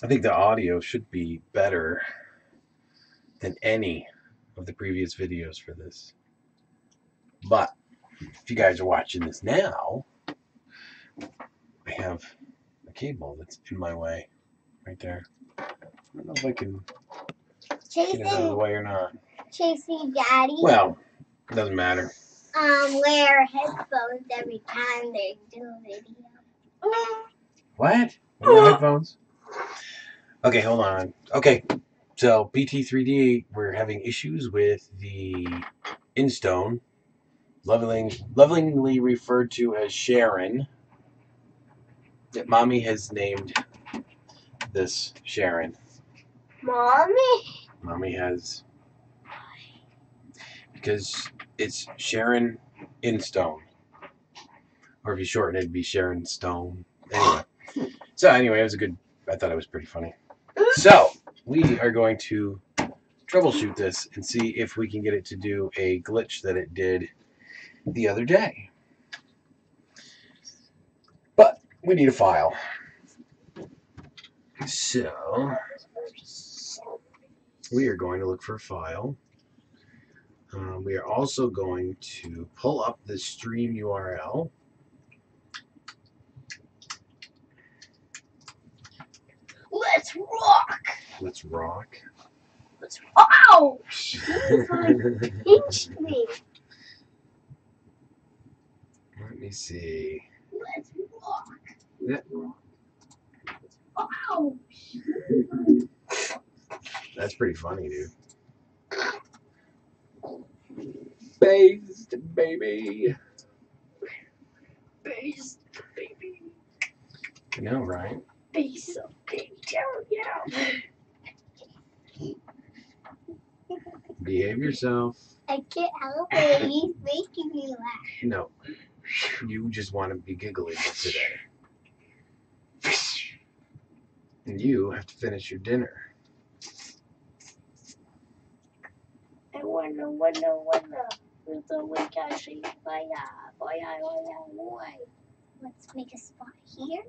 I think the audio should be better than any of the previous videos for this. But if you guys are watching this now, I have a cable that's in my way right there. I don't know if I can get it out of the way or not. Chasing Daddy. Well, it doesn't matter. Wear headphones every time they do a video. What? What are headphones? Okay, hold on. Okay, so PT3D, we're having issues with the instone, lovingly referred to as Sharon, that Mommy has named this Sharon. Mommy? Mommy has, because it's Sharon Instone. Or if you shorten it, it'd be Sharon Stone. Anyway, it was I thought it was pretty funny. So, we are going to troubleshoot this and see if we can get it to do a glitch that it did the other day. But we need a file. So, we are going to look for a file. We are also going to pull up the stream URL. Let's rock! Let's rock. Let's rock! Ow! Pinch me. Let me see. Let's rock. Yeah. Ow! That's pretty funny, dude. Based, baby. Based, baby. I know, right? Base of baby. Yeah. Behave yourself. I can't help it. He's making me laugh. No. You just want to be giggling today. And you have to finish your dinner. I wanna. Let's make a spot here.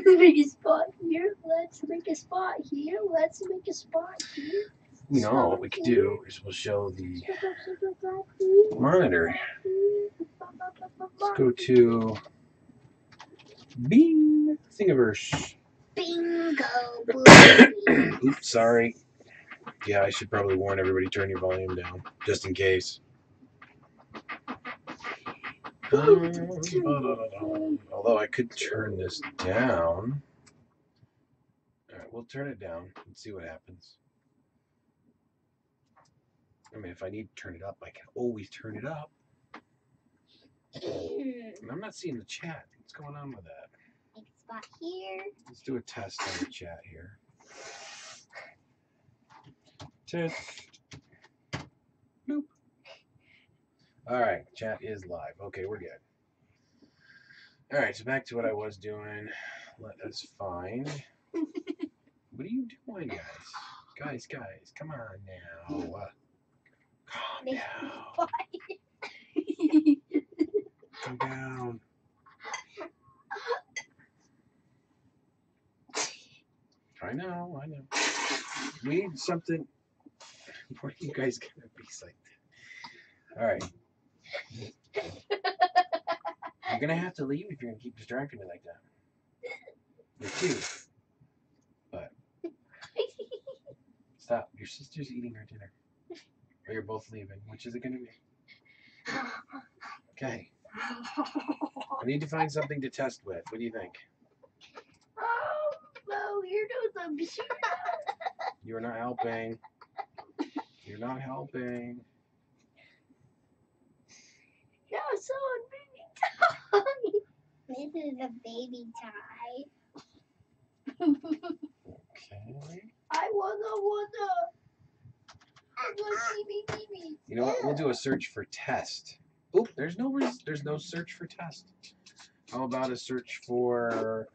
Make a spot here. Let's make a spot here. Let's make a spot here. You know, what we could do is we'll show the monitor. Let's go to Bing Thingiverse. Bingo. Oops, sorry. Yeah, I should probably warn everybody, turn your volume down, just in case. Although I could turn this down. Alright, we'll turn it down and see what happens. I mean, if I need to turn it up, I can always turn it up. I'm not seeing the chat. What's going on with that? Make a spot here. Let's do a test on the chat here. Test. Nope. Alright, chat is live. Okay, we're good. Alright, so back to what I was doing. Let us find. What are you doing, guys? Guys, come on now. Calm down. Calm down. I know. We need something. What are you guys gonna be like that? Alright. You're gonna have to leave if you're gonna keep distracting me like that. You're cute. But stop. Your sister's eating her dinner. Or you're both leaving. Which is it gonna be? Okay. I need to find something to test with. What do you think? No, you're doing something. You're not helping. You're not helping. No, someone baby tie. This is a baby tie. Okay. I wanna. Baby. You know what? We'll do a search for test. Oop, there's no search for test. How about a search for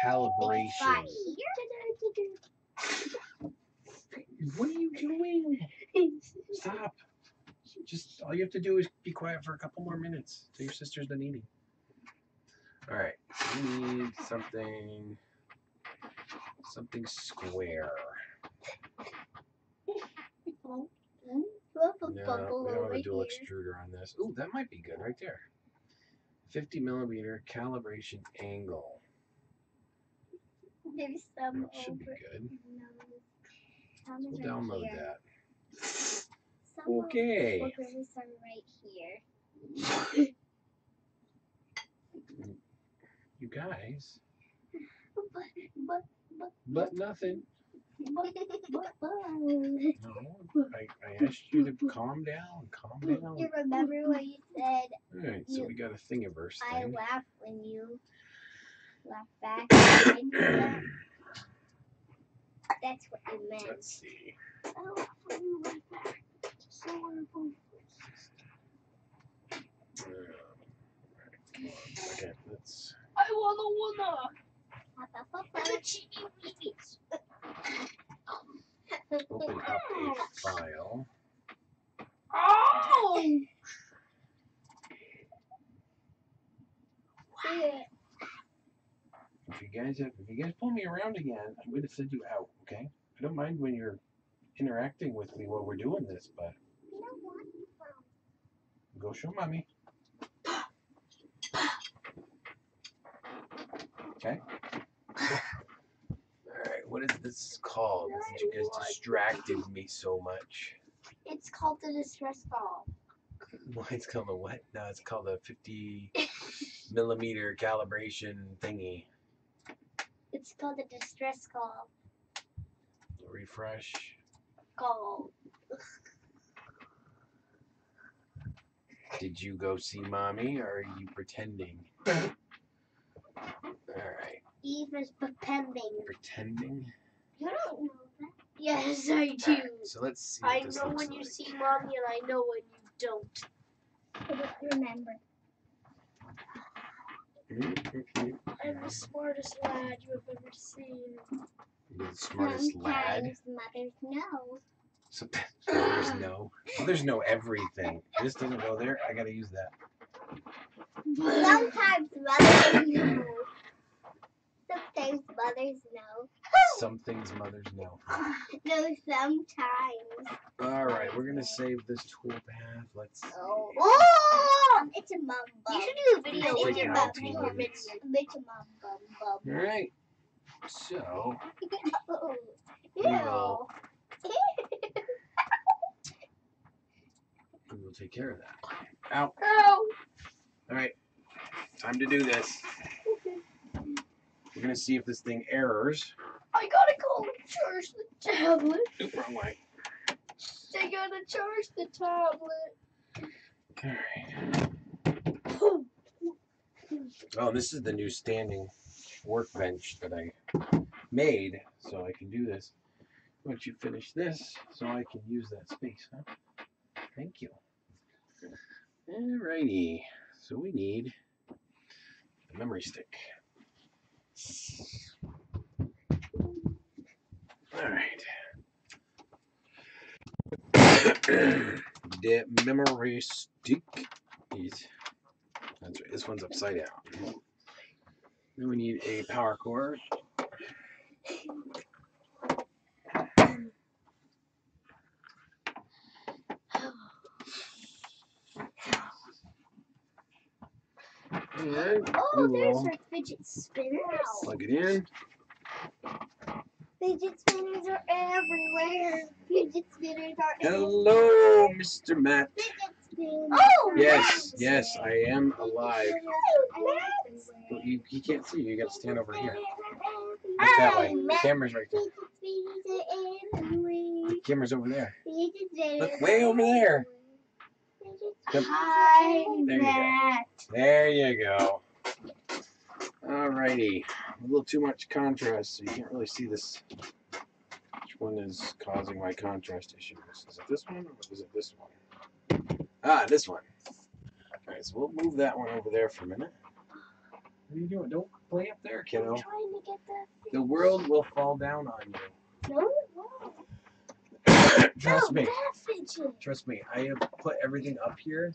calibration? What are you doing? Stop. Just All you have to do is be quiet for a couple more minutes till your sister's done eating. All right, we need something square. No, we don't have a dual extruder on this. Ooh, that might be good right there. 50 millimeter calibration angle. There's some That should be good. We'll right download here. that. Some Okay. boogers are right here. You guys. But Nothing. but. No, I asked you to calm down. Calm down. You remember what you said? All right, so we got a thingiverse I thing. laughed when you laughed back. That. That's what you meant. Let's see. I laughed when you laughed back. So wonderful. Come on, okay, let's I wanna. open up a file. Oh! If you guys pull me around again, I'm going to send you out. Okay? I don't mind when you're interacting with me while we're doing this, but go show mommy. Okay. Alright, what is this called? Since you guys distracted me so much. It's called the distress call. Why it's called a what? No, it's called a 50 millimeter calibration thingy. It's called the distress call. Refresh. Call. Did you go see mommy, or are you pretending? Alright. Eve is pretending. Pretending? You don't know that. Yes, I do. Right, so let's see what I this know looks when you like. see mommy, and I know when you don't. I don't remember. I'm the smartest lad you have ever seen. You're the smartest lad. Sometimes mothers know. Mothers know. Mothers know everything. This doesn't go there. I gotta use that. Sometimes mothers know. Sometimes mothers know. Some things mothers know. No, sometimes. Alright, we're gonna save this toolpath. Let's see. Oh! It's a mum bum. You should do a video It's with like your 19 mum. minutes. It's a mum bum bum. Alright. So Oh. we will take care of that. Ow. Oh. Alright. Time to do this. We're gonna see if this thing errors. I gotta go charge the tablet. Oop, wrong way. I gotta charge the tablet. Alright. Oh, this is the new standing workbench that I made, so I can do this. Once you finish this, so I can use that space, huh? Thank you. Alrighty. So we need a memory stick. Alright. The memory stick is, that's right, this one's upside down. Then we need a power cord. And Oh, we there's will our fidget spinners. plug it in. Fidget spinners are everywhere. Fidget spinners are Hello, Mr. Matt. Fidget spinners. Oh, Yes, Matt. yes, I am alive. Oh, Well, you can't see. You got to stand over here. Look that way. The camera's right there. Fidget spinners are everywhere. The camera's over there. Fidget spinners Look way over there. Hi, There you go. Matt. There you go. Alrighty. A little too much contrast, so you can't really see this. Which one is causing my contrast issues? Is it this one or is it this one? Ah, this one. Alright, so we'll move that one over there for a minute. What are you doing? Don't play up there, kiddo. I'm trying to get The world will fall down on you. No, it won't. Trust me. That fidget. Trust me, I have put everything up here,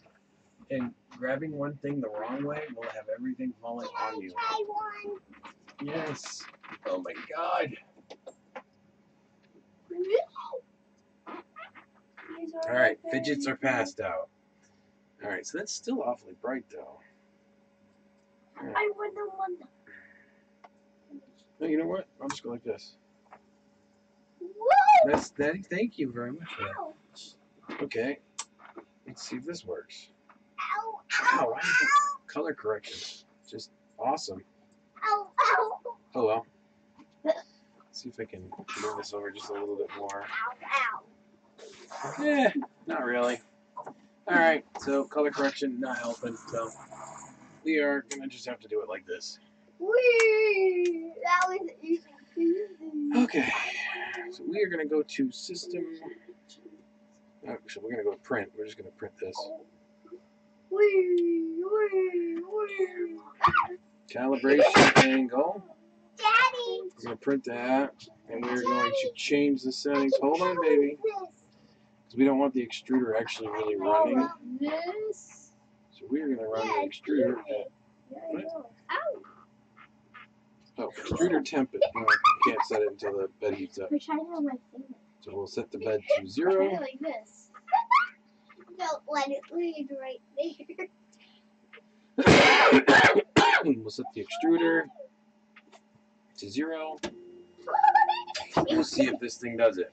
and grabbing one thing the wrong way will have everything falling on you. Try one. Yes. Oh my God. All right, fidgets are passed out. All right, so that's still awfully bright though. Right. I wouldn't want that. No, you know what? I'll just go like this. Whoa! That's that. Thank you very much for that. Ouch. Okay, let's see if this works. Ow, Wow, ow, why is it color correction? Just awesome. ow, ow, Oh well. Let's see if I can move this over just a little bit more. ow, ow. Eh, not really. All right, so color correction not helping. So we are gonna just have to do it like this. Whee! That was easy. Okay, so we are gonna go to system. Actually, we're gonna go to print. We're just gonna print this. Whee! Whee! Whee! Calibration angle. Daddy! We're gonna print that, and we're going to change the settings. Hold on, baby, because we don't want the extruder actually really running. This. So we're gonna run the extruder at what? Oh, extruder temp. No, you can't set it until the bed heats up. We're trying to have my finger. So we'll set the bed to Try 0. it like this. Don't let it lead right there. We'll set the extruder to 0. We'll see if this thing does it.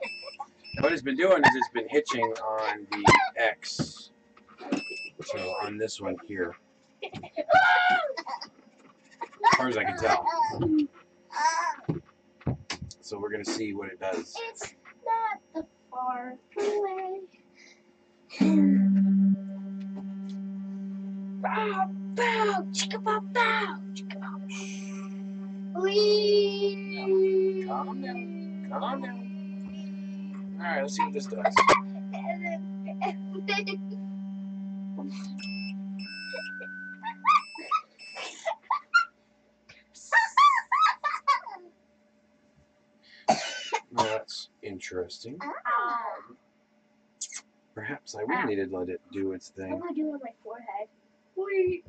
Now what it's been doing is it's been hitching on the X. So on this one here, as far as I can tell. So we're gonna see what it does. It's not the far away. Bow, bow, chicka bow, bow, chicka bow. Wee. Calm down. Calm down. All right, let's see what this does. That's interesting. Perhaps I will need to let it do its I'm thing. gonna do it on my forehead. Wee.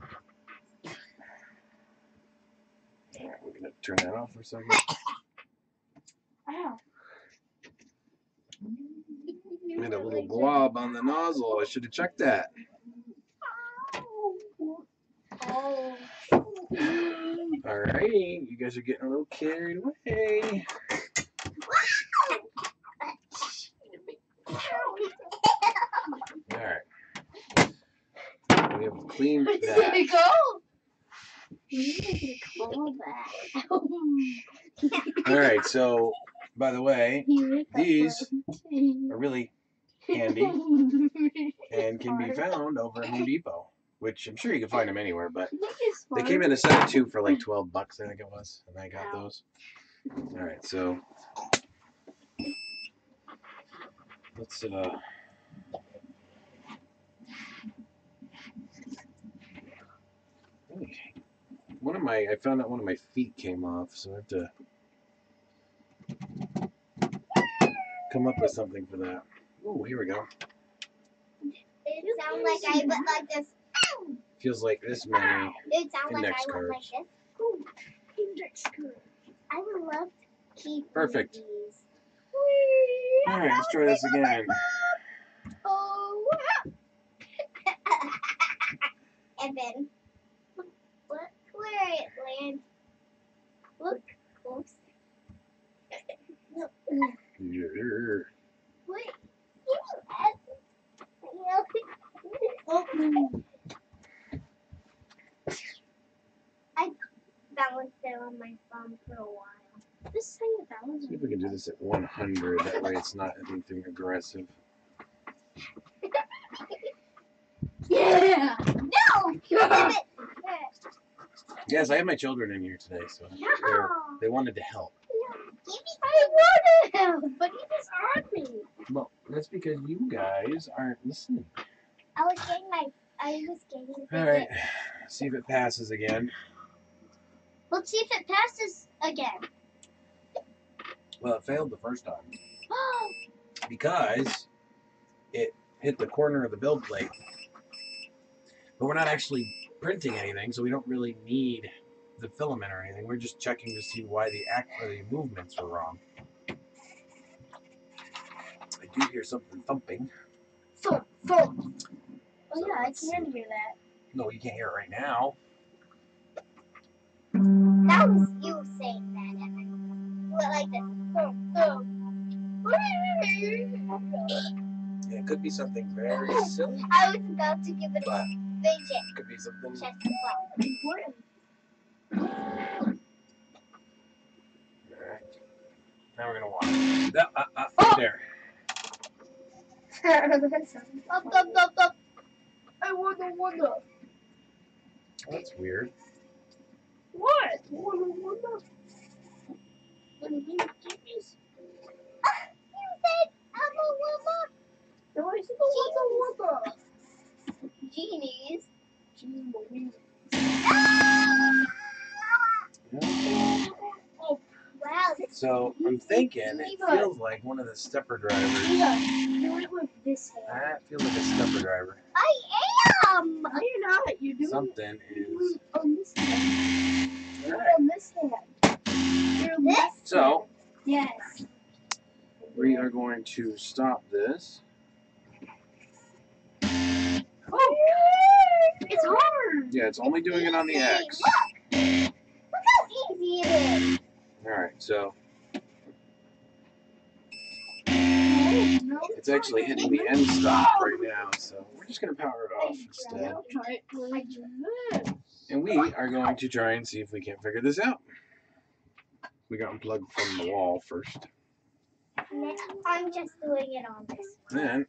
All right, we're gonna turn that off for a second. Ow. We had a little blob on the nozzle. I should have checked that. Oh. Alrighty, you guys are getting a little carried away. Alright. We have cleaned There that. you go. Alright, so, by the way, these are really handy and can be found over at Home Depot, which I'm sure you can find them anywhere, but they came in a set of 2 for like $12, I think it was, and I got those. Alright, so let's I found out one of my feet came off, so I have to come up with something for that. Oh, here we go. It sounds like I went like this. Feels like this many. It sounds like Index I went like cards. this. Ooh, index card. I would love to keep Perfect. these. Alright, let's try this again. Oh. Evan. Look where it lands. Look close. Yeah. Wait. I balanced it on my thumb for a while. This thing balances. See if we can do this at 100. That way it's not anything aggressive. Yeah! No! Yes, I have my children in here today, so No! they wanted to help. I wanted him, but he disarmed me. Well, that's because you guys aren't listening. I was getting Alright, see if it passes again. Let's see if it passes again. Well, it failed the first time. Because it hit the corner of the build plate. But we're not actually printing anything, so we don't really need the filament or anything. We're just checking to see why the movements were wrong. I do hear something thumping. Thump, thump. Oh yeah, I can hear that. No, you can't hear it right now. That was you saying that, Evan. You went like this. Thump, thump. Yeah, it could be something very silly. I was about to give it a fidget. It could be something Chest bump. Alright. Now we're gonna watch. There. Up, up, up, up. I wonder. That's weird. What? Wonder. You said wonder. No, I said wonder. Genies. Oh, wow. So I'm thinking it feels like one of the stepper drivers. You went with this hand. That feels like a stepper driver. I am. No, you're not. You're doing Something is. on this hand. You're on this hand. You're this. So Yes. we are going to stop this. Oh, it's hard. Yeah, it's only doing it on the X. Look how easy it is. All right, so No, it's actually hitting the end stop right now. So we're just gonna power it off instead. And we are going to try and see if we can't figure this out. We got unplugged from the wall first. I'm just doing it on this. Then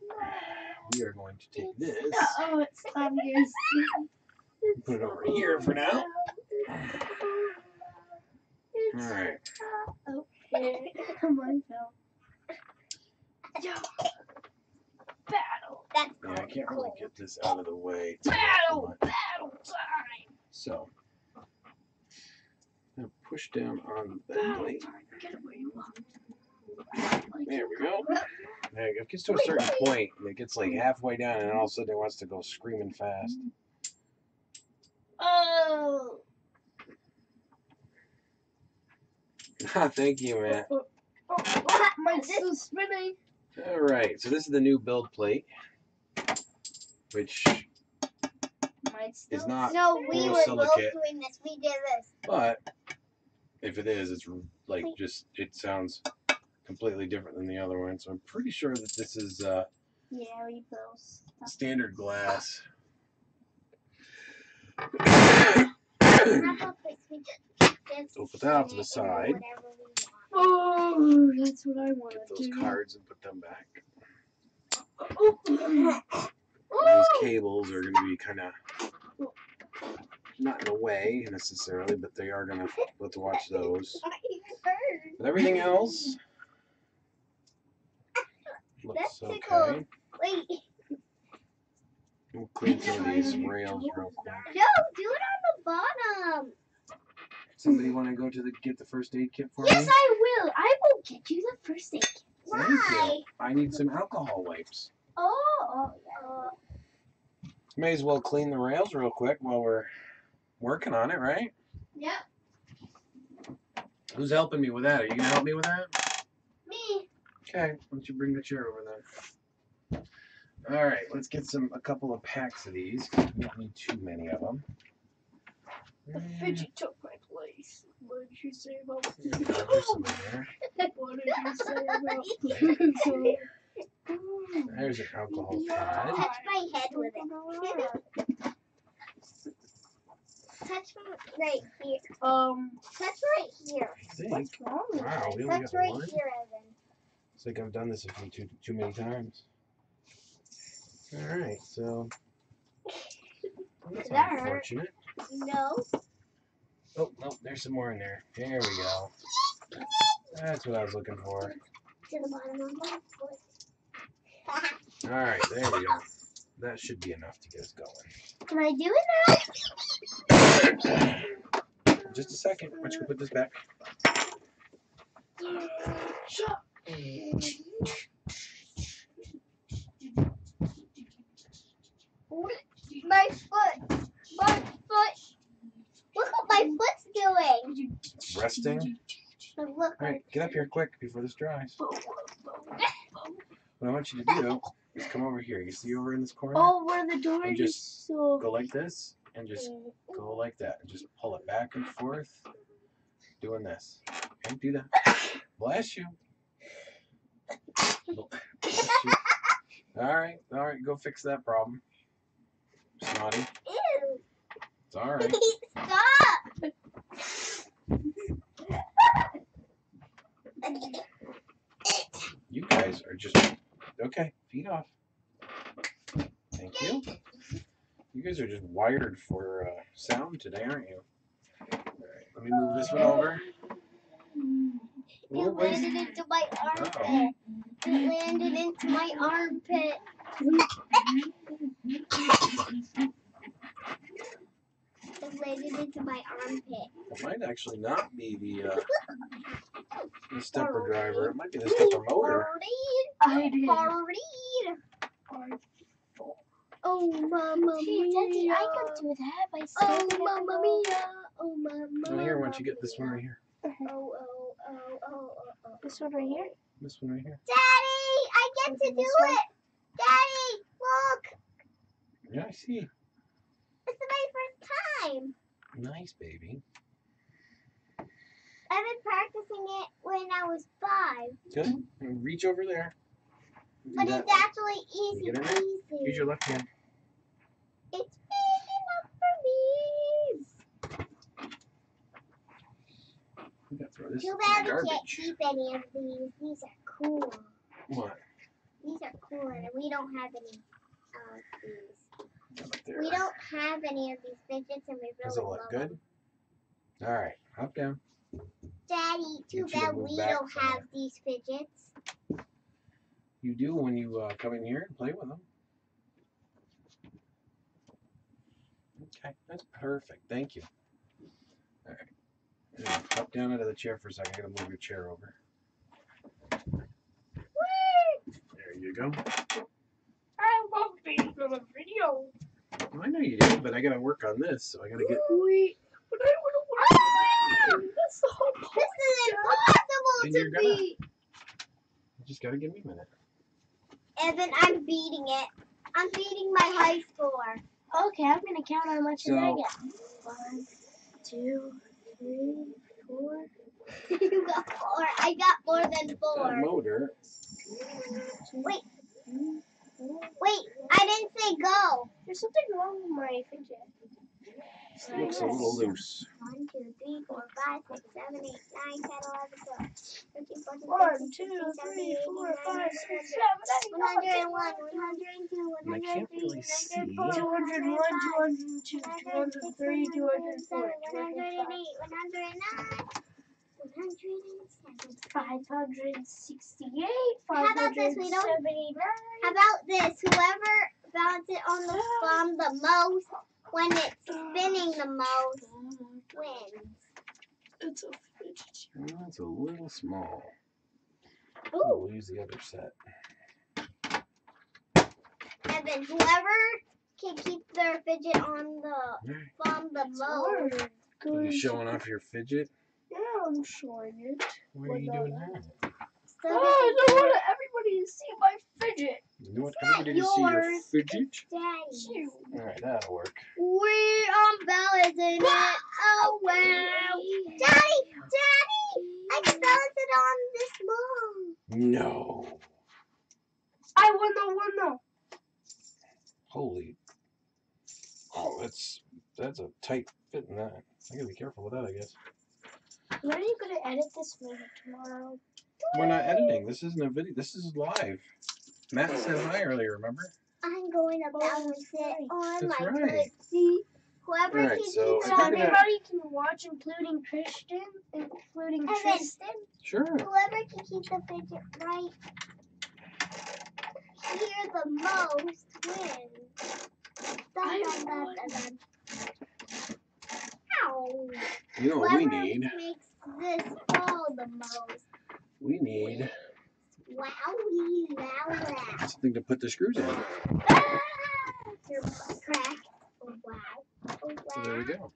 we are going to take this, Oh, it's obvious. put it over here for now. All right. Okay. Come on, Phil. Battle. That's Yeah, I can't really get this out of the way. battle time. So I'm gonna push down on the bed plate. There we go. Now it gets to a certain point, and it gets like halfway down, and all of a sudden it wants to go screaming fast. Oh. Thank you, man. Mine's still spinning. All right, so this is the new build plate, which is not No, we were both borosilicate, doing this. We did this. but if it is, it's like just it sounds completely different than the other one. So I'm pretty sure that this is Yeah, we both. standard glass. So put that off to the side. Oh, that's what I want Get to those do. cards and put them back. Oh. These cables are going to be kind of not in the way necessarily, but they are going to have to watch those. But everything else looks okay. Wait. We'll clean some of these rails real quick. No, do it on the bottom. Somebody want to go to get the first aid kit for Yes, me? I will. I will get you the first aid kit. Thank you. I need some alcohol wipes. Oh, May as well clean the rails real quick while we're working on it, right? Yep. Who's helping me with that? Are you gonna help me with that? Me. Okay, why don't you bring the chair over then? All right, let's get a couple of packs of these. We don't need too many of them. The fidget took my place. What did you say about There's some in there. What did you say about There's an alcohol pad. Touch my head with it. Touch right here. Touch right here. I think. What's wrong with Wow, it? we only Touch got right one. here, Evan. It's like I've done this a few too many times. All right, so that's That hurt. unfortunate. No. Oh, no, there's some more in there. There we go. That's what I was looking for. To the bottom of my foot. All right, there we go. That should be enough to get us going. Can I do it now? Just a second. Why don't you put this back? foot. My foot. Look what my foot's doing. Resting. Look. All right, get up here quick before this dries. What I want you to do is come over here. You see over in this corner? Oh, where the door and is just so. go like this and just go like that and just pull it back and forth. Doing this. Okay, do that. Bless you. Bless you. All right, go fix that problem. Snotty. Ew. It's all right. Stop. You guys are just okay. Feet off. Thank you. You guys are just wired for sound today, aren't you? All right, let me move this one over. It landed into my armpit. It landed into my armpit. It landed into my armpit. It might actually not be the stepper driver. It might be the stepper motor. I did. Oh, Mamma Mia. Daddy, I could do that by stepping. Oh, Mamma Mia. Oh, Mamma. Oh, here, why don't you get this one right here? Oh. This one right here? This one right here. Daddy, I get to do it. Daddy, look. Yeah, I see. This is my first time. Nice, baby. I've been practicing it when I was 5. Good. And reach over there. Do But that. it's actually easy Get in there. peasy. Use your left hand. It's big enough for me. You gotta throw this Too in bad the we can't garbage. keep any of these. These are cool. What? These are cool, and we don't have any of these. Up there. We don't have any of these fidgets, and we really Does it look love good? them. All right. Up, down. Daddy, too Get you to bad move we back don't from have there. these fidgets. You do when you come in here and play with them. Okay, that's perfect. Thank you. All right. Up, down out of the chair for a second. I gotta move your chair over. There you go. I love being on a video. I know you do, but I gotta work on this, so I gotta get. Wait, but I want to work. That's the whole point. This is Then impossible you're to gonna- beat. You just gotta give me a minute. Evan, I'm beating it. I'm beating my high score. Okay, I'm gonna count how much did I get. 1, 2, 3, 4. You got 4. I got more than That 4. motor. Wait, I didn't say go. There's something wrong with my fidget. Looks a little loose. 1, 2, 3, 4, 5, 6, 7, 8, 9, 10, 11, 12, 13, 14, 1, 2, 3, 4, 5, 6, 7, 8, 101, 102, And I can't really 103, see. 201, 202, 203, 204, 108, 109, 568, How about this? 579. How about this? Whoever balances it on the thumb the most when it's spinning the most wins. It's a fidget. That's a little small. Ooh. We'll use the other set. And then whoever can keep their fidget on the thumb the most. Are you showing off your fidget? Yeah, I'm showing it. Why are you doing that? So Oh, I don't want everybody to see my fidget. You want everybody to see your yours. fidget? Daddy. Alright, that'll work. I'm balancing it. Oh, wow. Daddy! I can balance it on this ball. No. I won the Holy. Oh, that's a tight fit in that. I gotta be careful with that, I guess. When are you going to edit this video tomorrow? We're not editing. This isn't a video. This is live. Matt said hi earlier, remember? I'm going to balance it on That's my right. foot. Whoever All right, can so keep So I think everybody can watch, including Tristan. Evan. Sure. Whoever can keep the fidget right here the most wins. Dun, dun, dun, dun, dun. Ow. You know what we Whoever need? makes this fall the most. We need Wowie, wow. something to put the screws in. Your butt crack. So there we go.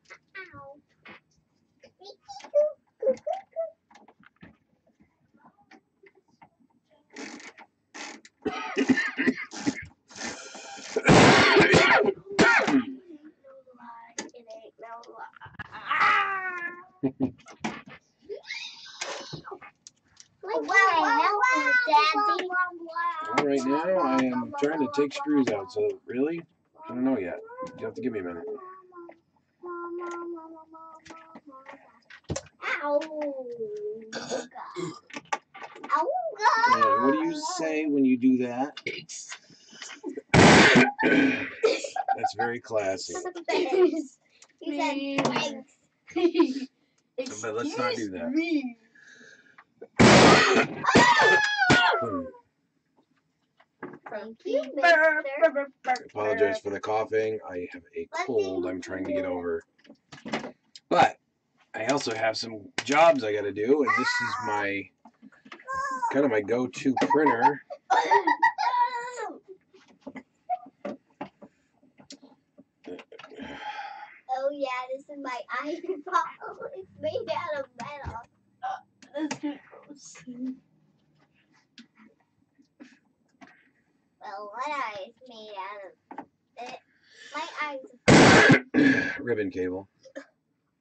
All right, now I am trying to take screws out. So really, I don't know yet. You have to give me a minute. Ow. And what do you say when you do that? That's very classy. You said thanks. But let's not do that. Thank you, mister. I apologize for the coughing. I have a cold I'm trying to get over. But I also have some jobs I got to do, and this is my kind of my go-to printer. Oh yeah, this is my iPhone. It's made out of metal. That's too gross. Well, one eye is made out of it. My eyes. Ribbon cable.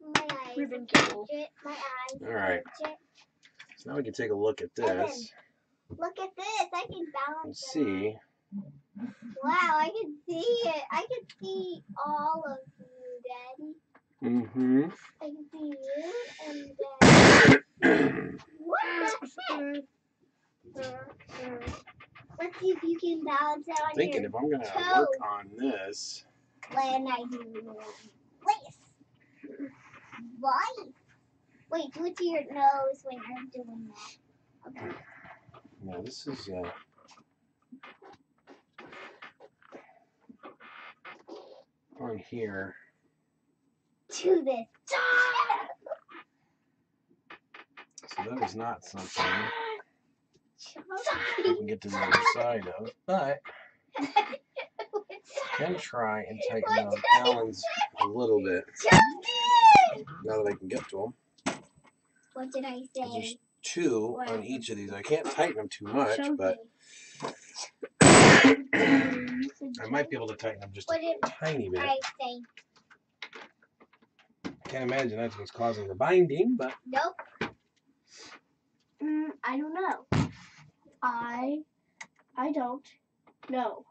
My eyes. Ribbon cable. My eyes. All right. So now we can take a look at this. Look at this. I can balance And it. see. Wow, I can see it. I can see all of you, Daddy. Mm-hmm. I can see you and Daddy. What the heck? Let's see if you can balance it on Thinking your if I'm gonna toes. work on this. When I do lace. Lice. Wait, do it to your nose when you're doing that. Okay. Now this is on here. To this. So that is not something we can get to the other side of, but I can try and tighten those Allens a little bit. Now that I can get to them. What did I say? There's two on each of these. I can't tighten them too much, but I might be able to tighten them just a tiny bit. I say? Can't imagine that's what's causing the binding, but Nope. I don't know. I don't know.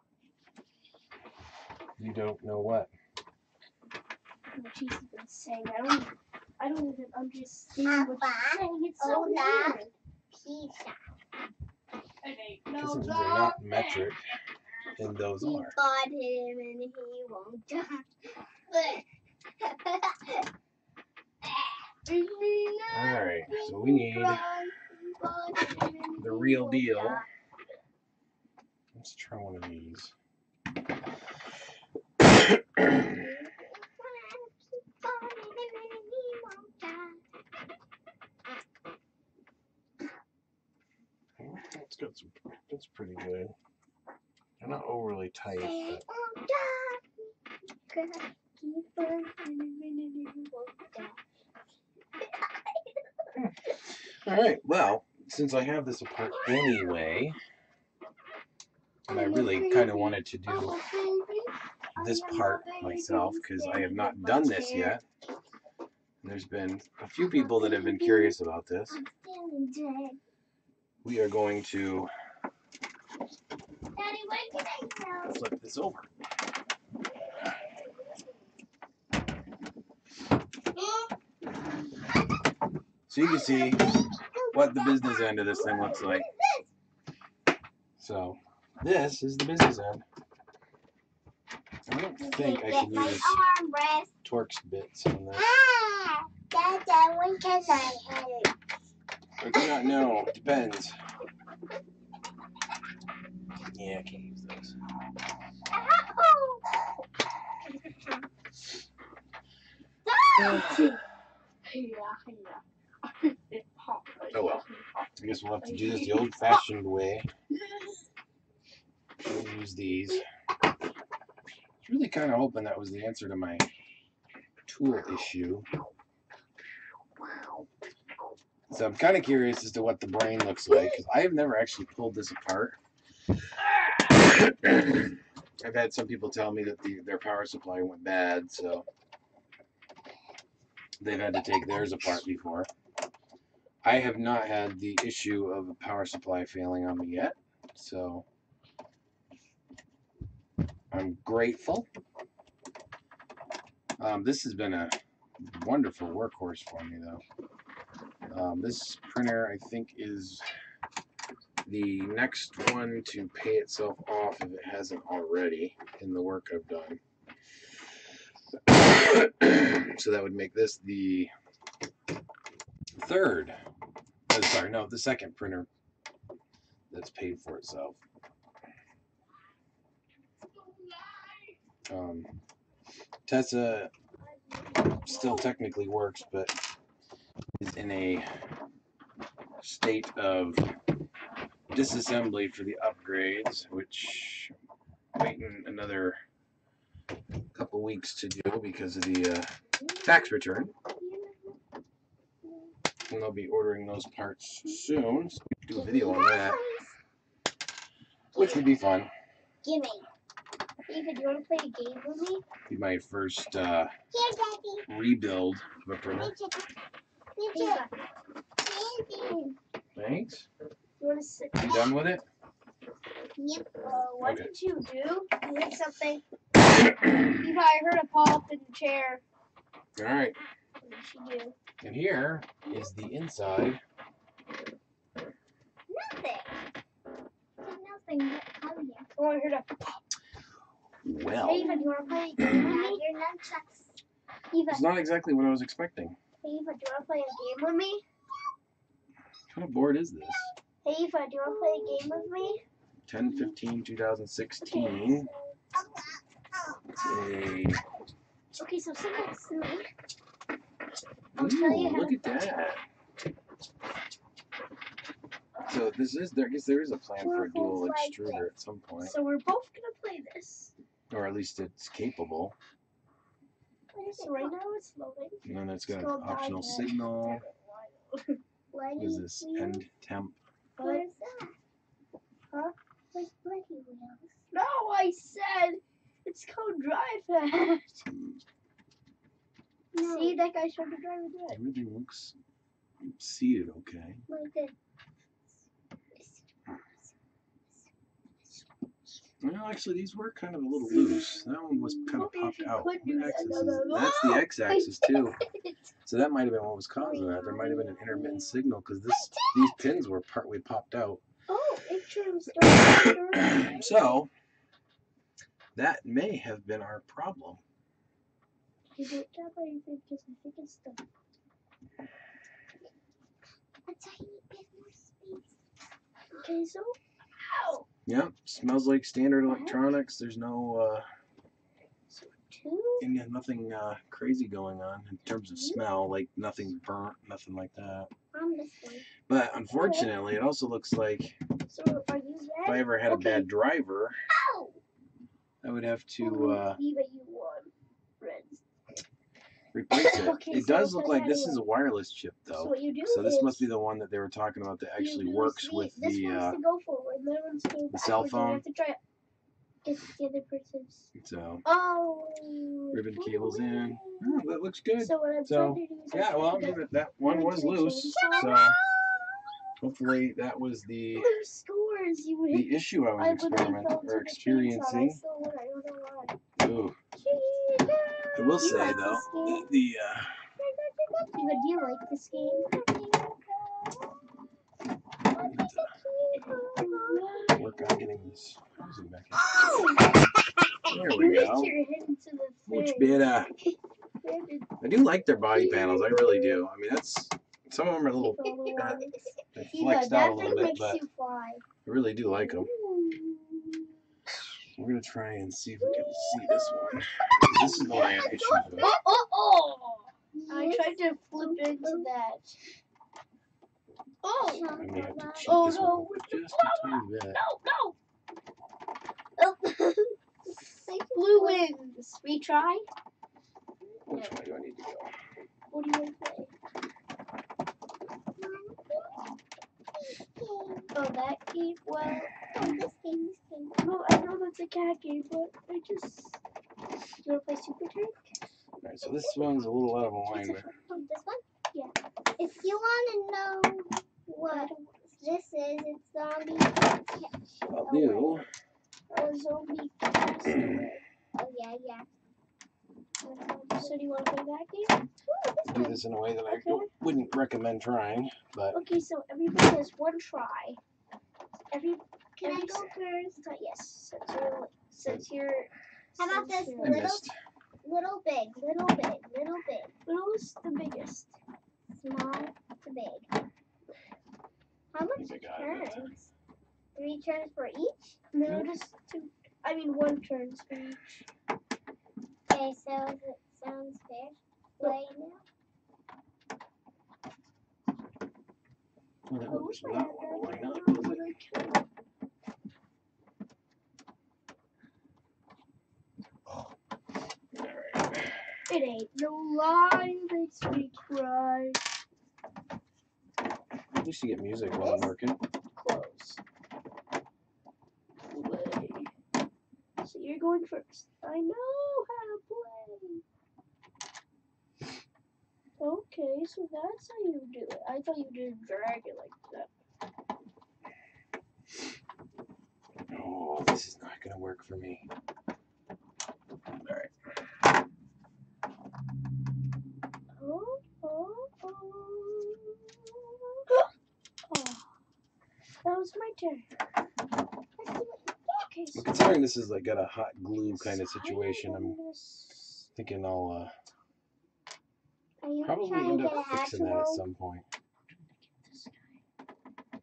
you don't know what. What she's been saying. I don't even understand what she's saying. It's so Hola. weird. Pizza. Because these are not metric, and those He are. got him and he won't die. Alright, so we need the real deal. Let's try one of these. That's pretty good. They're not overly tight, but alright, well, since I have this apart anyway, and I really kind of wanted to do this part myself because I have not done this yet. There's been a few people that have been curious about this. We are going to flip this over. So you can see what the business end of this thing looks like. So this is the business end. I don't think I can use Torx bits on this. Dada, when can I edit? I do not know. Depends. Yeah, I can't use those. Oh well. I guess we'll have to do this the old-fashioned way. We'll use these. I was really kind of hoping that was the answer to my tool issue. So I'm kind of curious as to what the brain looks like, because I have never actually pulled this apart. I've had some people tell me that their power supply went bad, so they've had to take theirs apart before. I have not had the issue of a power supply failing on me yet, so I'm grateful. This has been a wonderful workhorse for me, though. This printer, I think, is the next one to pay itself off if it hasn't already in the work I've done. So that would make this the third, the second printer that's paid for itself. Tessa still technically works, but is in a state of disassembly for the upgrades, which I'm waiting another couple weeks to do because of the tax return. And they'll be ordering those parts soon, so we can do a video on that, which would be fun. Gimme. Eva, do you want to play a game with me? Be my first Here, Daddy. rebuild of a printer. Eva. Thanks. You want to sit? You done with it? Yep. What Okay. did you do? You hit something. Eva, I heard a pop in the chair. All right. What did she do? And here is the inside. Nothing. Nothing. Come here. Oh, I heard a pop. Well, Hey, Eva, do you want to play a game with me? Your nunchucks. Eva. it's not exactly what I was expecting. Hey, Eva, do you want to play a game with me? What kind of board is this? Hey, Eva, do you want to play a game with me? 10/15/2016. It's Okay, so sit next to me. I'll tell you ooh, how look at that. So this is there. I guess there is a plan for a dual extruder at some point, So we're both gonna play this. or at least it's capable. So right now it's loading. And then it's got an Scroll down optional to- signal. What What is this? End temp. Where's that? Huh? Where's Bloody Wheels? No, I said it's called drive it. No. See, that guy tried to drive it good. Everything looks seated okay. Like this. Well, actually, these were kind of a little loose. That one was kind of Maybe if popped you out. could do What axis that, is no, it? no, That's the no. x-axis too. So that might have been what was causing that. There might have been an intermittent signal because these pins were partway popped out. Oh, it trims. So that may have been our problem. You do it that way, because I think it's the. A tiny bit more space. Okay, so. Ow! Yep, smells like standard electronics. There's no So two. nothing crazy going on in terms of smell. Like nothing burnt, nothing like that. On this one. But unfortunately, it also looks like So are you if red? I ever had a Okay. bad driver, Ow! I would have to Eva, you won. Reds. replace it. Okay, It so does look like this anyway. is a wireless chip, So though. what you do So this is must be the one that they were talking about that you actually do works see- with this the one's to go forward, and that one's to go the cell backwards, and you phone. have to try it. If the other person's. so Oh. ribbon cables in. Oh, that looks good. So what I'm So, trying to do is Yeah, well, I'll give it that one was loose. So hopefully that was the Blue scores. You would. issue I was experiencing. So what? I don't know why. Ooh, I will say like though, this game? the Eva, do you like this game? work on getting this housing back in. Oh! There You we hit go. your head into the Much thing. better. I do like their body panels. I really do. I mean, that's some of them are a little they flexed out a little bit, but you fly. I really do like them. We're gonna try and see if we can see this one. This is the one I had issues with. Oh! I tried to flip into that. Oh! I may have to cheat Oh, this no. one just a tiny bit. No! Oh. Blue wins. Retry? We'll Which way do I need to go? What do you want to play? Oh, that game? Well, This game. no, I know that's a cat game, but I just... You want to play Super Turn? Alright, so this one's a little out of alignment. This one? Yeah. If you want to know what this is, it's zombie. I'll do. Zombie Castaway. Oh, yeah. So do you want to play that game? Do this in a way that I wouldn't recommend trying, but Okay, so everybody has one try. Can I go first? Yes, since you're... How about this I missed. little big? Little's the biggest. Small to big. How much I got it. turns? 3 turns for each? No, just 2. I mean, 1 turn for each. Okay, so it sounds fair. Play now. Well, that I one wish was I not had one to line that. up. But I can't. Alright. It ain't no lie, makes me cry. At least you get music while I'm working. Close. Play. So you're going first. I know how to play. Okay, so that's how you do it. I thought you did drag it like that. Oh, this is not going to work for me. Alright. Oh, that was my turn. Okay, so Considering this is like got a hot glue kind of situation, I'm thinking I'll probably end up fixing that at some point.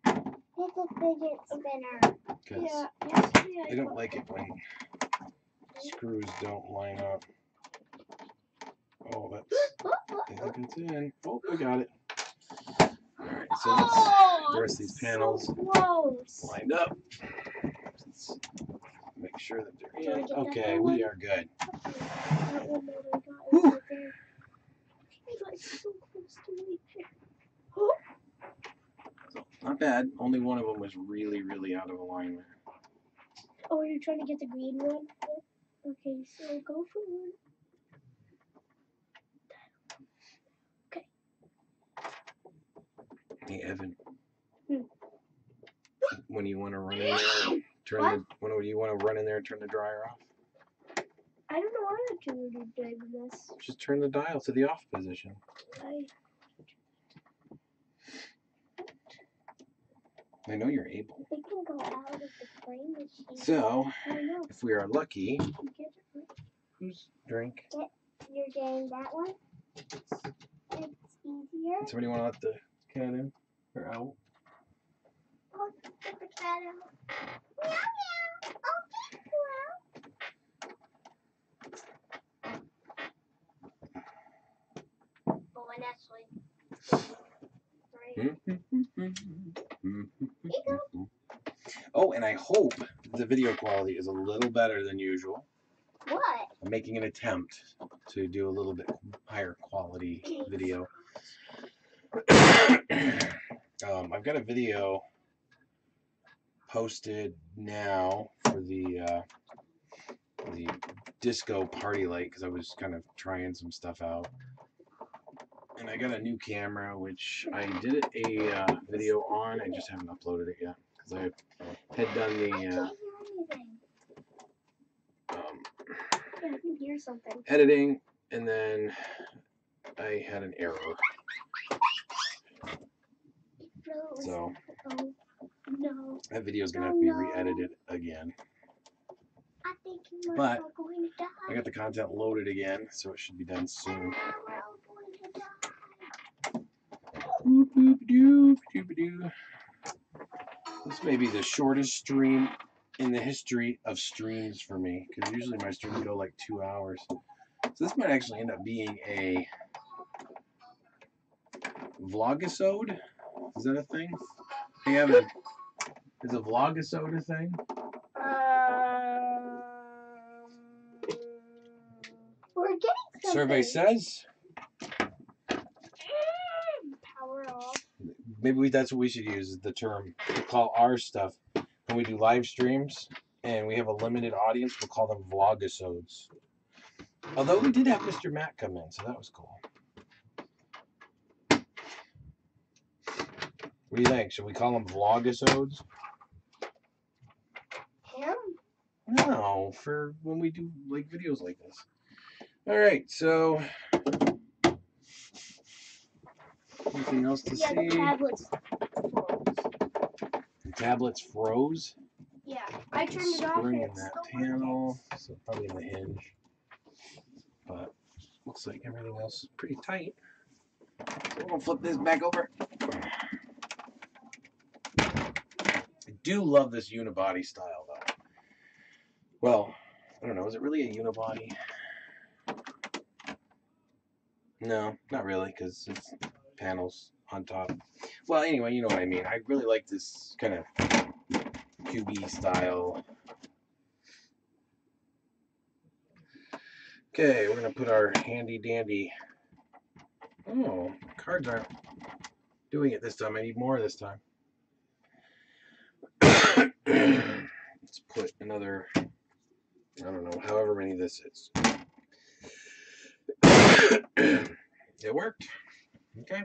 It's a fidget spinner. Because yeah. I don't like it when screws don't line up. Oh, I think it's in. Oh, I got it. Alright, so let's the rest of these panels lined up. Let's make sure that they're in. Okay, we are good. That one that I got over there. It's so close to me. So, not bad. Only one of them was really, really out of alignment. Oh, you're trying to get the green one? Okay, so go for one. Okay. Hey, Evan. Hmm. When you want to run in there, when you want to run in there and turn the dryer off, I don't know why I'm doing this. just turn the dial to the off position. I know you're able. It can go out of the frame machine. So, I know. if we are lucky, Get it. whose drink? You're getting that one. It's easier. Somebody want to let the cat in or out? Oh, get the cat out. Meow meow. Oh, oh, and actually. Oh, and I hope the video quality is a little better than usual. What? I'm making an attempt to do a little bit higher quality video. I've got a video posted now for the disco party light because I was kind of trying some stuff out. And I got a new camera, which I did a video on. I just haven't uploaded it yet because I had done the I can hear something. editing, and then I had an error. So Oh, no. that video is gonna have to be re-edited again. I think you But are going to die. I got the content loaded again, so it should be done soon. We're all going to die. This may be the shortest stream in the history of streams for me, because usually my streams go like 2 hours. So this might actually end up being a vlogisode. Is that a thing? Hey Evan, is a vlogisode a thing? We're getting something. Survey says. Power off. Maybe that's what we should use, is the term to call our stuff when we do live streams and we have a limited audience. We'll call them vlogisodes. Although we did have Mr. Matt come in, so that was cool. What do you think? Should we call them vlogisodes? Him? No, for when we do like videos like this. All right, so anything else to Yeah, see? the tablets froze. The tablets froze. Yeah, I turned it off and Spring in it's that still panel, so probably in the hinge. But looks like everything else is pretty tight. So we're gonna flip this back over. I do love this unibody style though. Well, I don't know, is it really a unibody? No, not really, because it's panels on top. Well, anyway, you know what I mean. I really like this kind of QB style. Okay, we're gonna put our handy dandy. Oh, cards aren't doing it this time. I need more this time. Let's put another, I don't know, however many this is. It worked. Okay.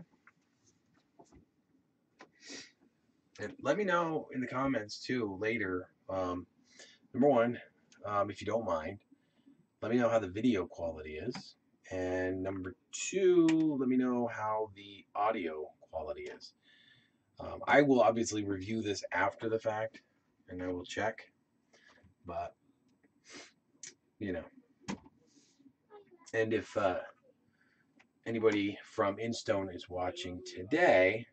And let me know in the comments too later. Number one, if you don't mind, let me know how the video quality is. And number two, let me know how the audio quality is. I will obviously review this after the fact and I will check. But, you know. And if anybody from Instone is watching today,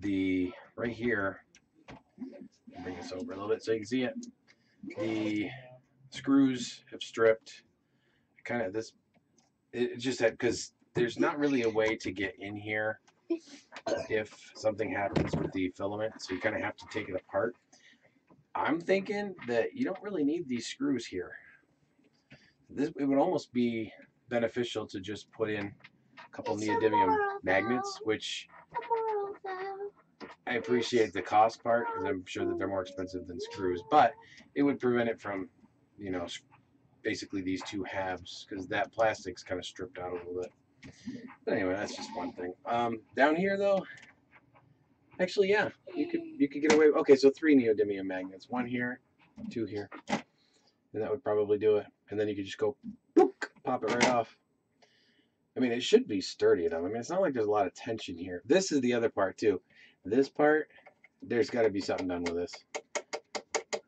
the right here, I'll bring this over a little bit so you can see it. The screws have stripped. Kind of this, it just had, because there's not really a way to get in here if something happens with the filament, so you kind of have to take it apart. I'm thinking that you don't really need these screws here. It would almost be beneficial to just put in a couple neodymium magnets, which I appreciate the cost part because I'm sure that they're more expensive than screws, but it would prevent it from, you know, basically these two halves, because that plastic's kind of stripped out a little bit. But anyway, that's just one thing. Down here though, actually, yeah, you could get away with, okay, so 3 neodymium magnets, 1 here, 2 here, and that would probably do it. And then you could just go boop, pop it right off. I mean, it should be sturdy enough. I mean, it's not like there's a lot of tension here. This is the other part too. This part, there's got to be something done with this.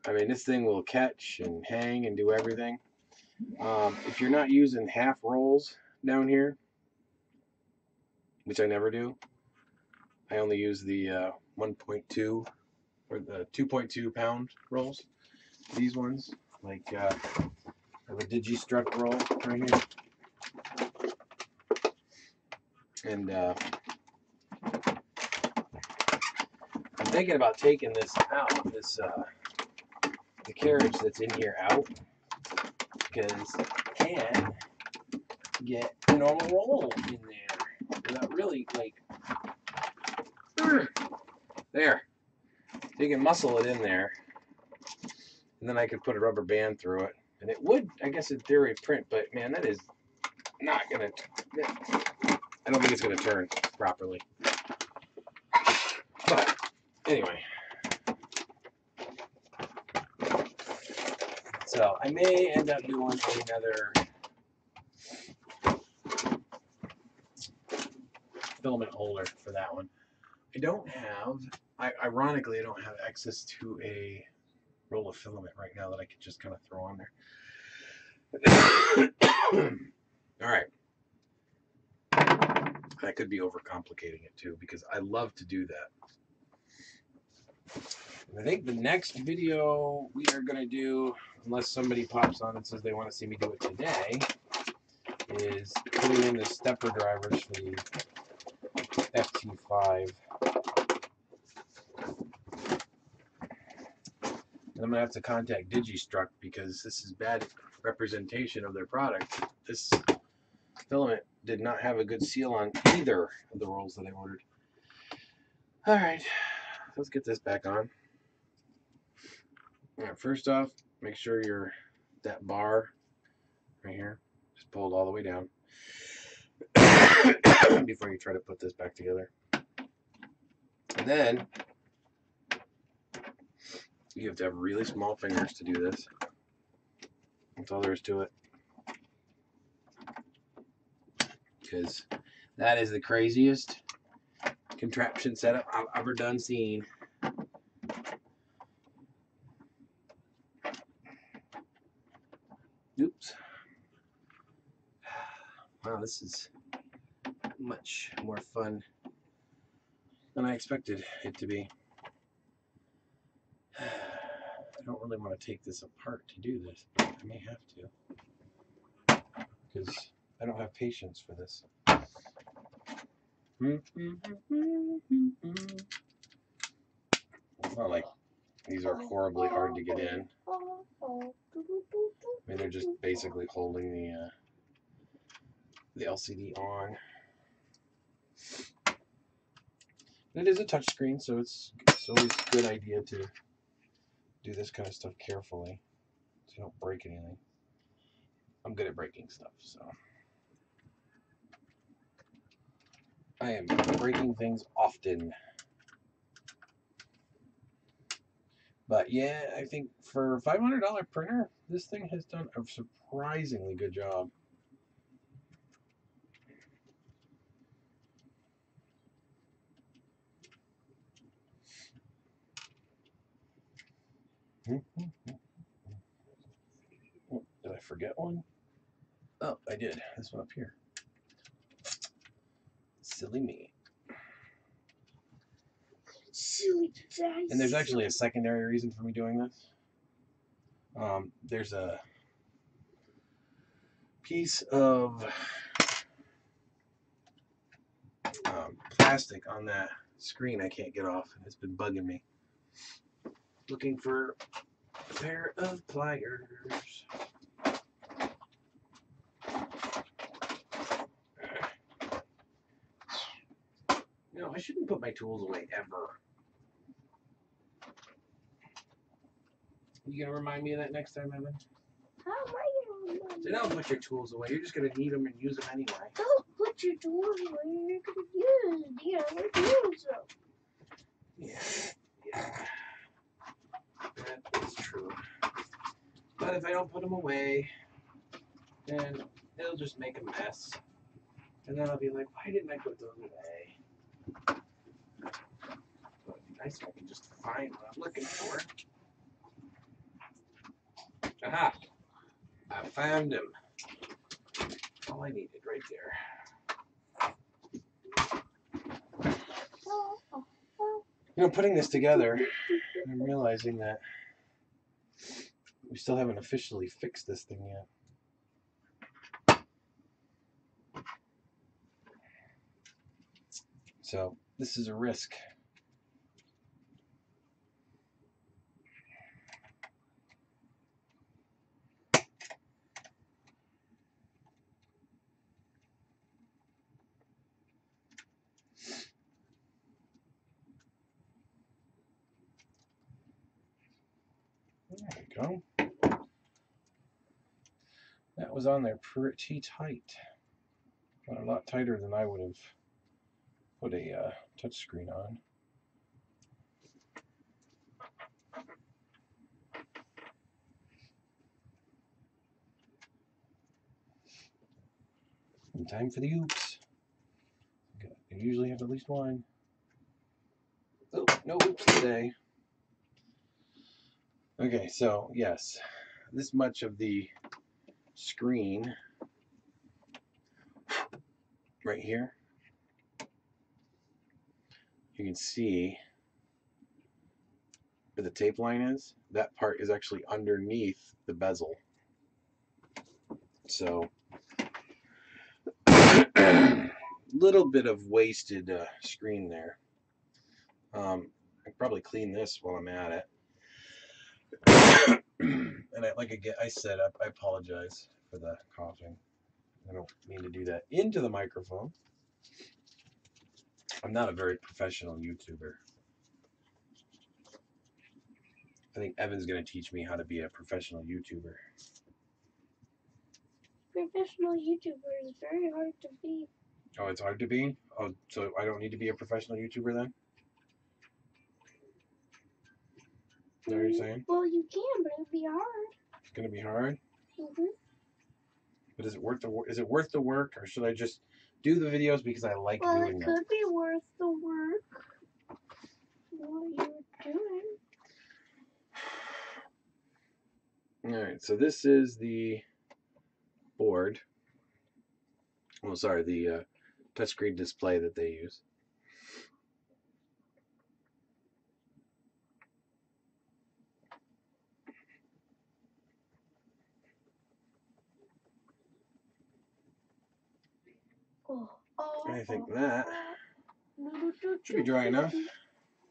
I mean, this thing will catch and hang and do everything. If you're not using half rolls down here, which I never do, I only use the 1.2 or the 2.2 pound rolls. These ones, like I have a Digi-Struck roll right here. And I'm thinking about taking this out, the carriage that's in here out, because I can get a normal roll in there without really, like, there. So you can muscle it in there, and then I could put a rubber band through it, and it would, I guess in theory, print, but man, that is not gonna, I don't think it's gonna turn properly. But anyway, so I may end up doing another filament holder for that one. I don't have, ironically, I don't have access to a roll of filament right now that I could just kind of throw on there. All right. That could be overcomplicating it too, because I love to do that. I think the next video we are going to do, unless somebody pops on and says they want to see me do it today, is putting in the stepper drivers for the FT5. And I'm going to have to contact Digi-Struck because this is bad representation of their product. This filament did not have a good seal on either of the rolls that I ordered. All right, let's get this back on. All right, first off, make sure that bar right here is pulled all the way down before you try to put this back together. And then you have to have really small fingers to do this. That's all there is to it. Because that is the craziest contraption setup I've ever done seen. Oops. Wow, this is much more fun than I expected it to be. I don't really want to take this apart to do this, but I may have to. Because I don't have patience for this. It's not like these are horribly hard to get in. I mean, they're just basically holding the LCD on. It is a touch screen, so it's always a good idea to do this kind of stuff carefully so you don't break anything. I'm good at breaking stuff, so I am breaking things often. But yeah, I think for a $500 printer, this thing has done a surprisingly good job. Oh, did I forget one? Oh, I did. This one up here. Silly me. Silly dice. And there's actually a secondary reason for me doing this. There's a piece of plastic on that screen I can't get off, and it's been bugging me. Looking for a pair of pliers. No, I shouldn't put my tools away ever. You gonna remind me of that next time, Evan? How am I gonna remember? So don't put your tools away. You're just gonna need them and use them anyway. Don't put your tools away. You're gonna use them. Yeah, that is true. But if I don't put them away, then it'll just make a mess. And then I'll be like, why didn't I put those away? Well, it'd be nice if I could just find what I'm looking for. Aha! I found him. All I needed right there. You know, putting this together, I'm realizing that we still haven't officially fixed this thing yet. So this is a risk. There we go. That was on there pretty tight. Got a lot tighter than I would have put a touch screen on. And time for the oops. You usually have at least one. Oh, no oops today. Okay, so yes, this much of the screen right here, you can see where the tape line is. That part is actually underneath the bezel. So little bit of wasted screen there. I can probably clean this while I'm at it. And like I said, I apologize for the coughing. I don't mean to do that into the microphone. I'm not a very professional YouTuber. I think Evan's going to teach me how to be a professional YouTuber. Professional YouTuber is very hard to be. Oh, it's hard to be? Oh, so I don't need to be a professional YouTuber then? Is that what you're saying? Well, you can, but it'll be hard. It's going to be hard? Mm-hmm. But is it worth the work, or should I just do the videos because I like doing them? Well, it could be worth the work. What you're doing. Alright, so this is the board. Well, sorry, the touchscreen display that they use. I think that should be dry enough.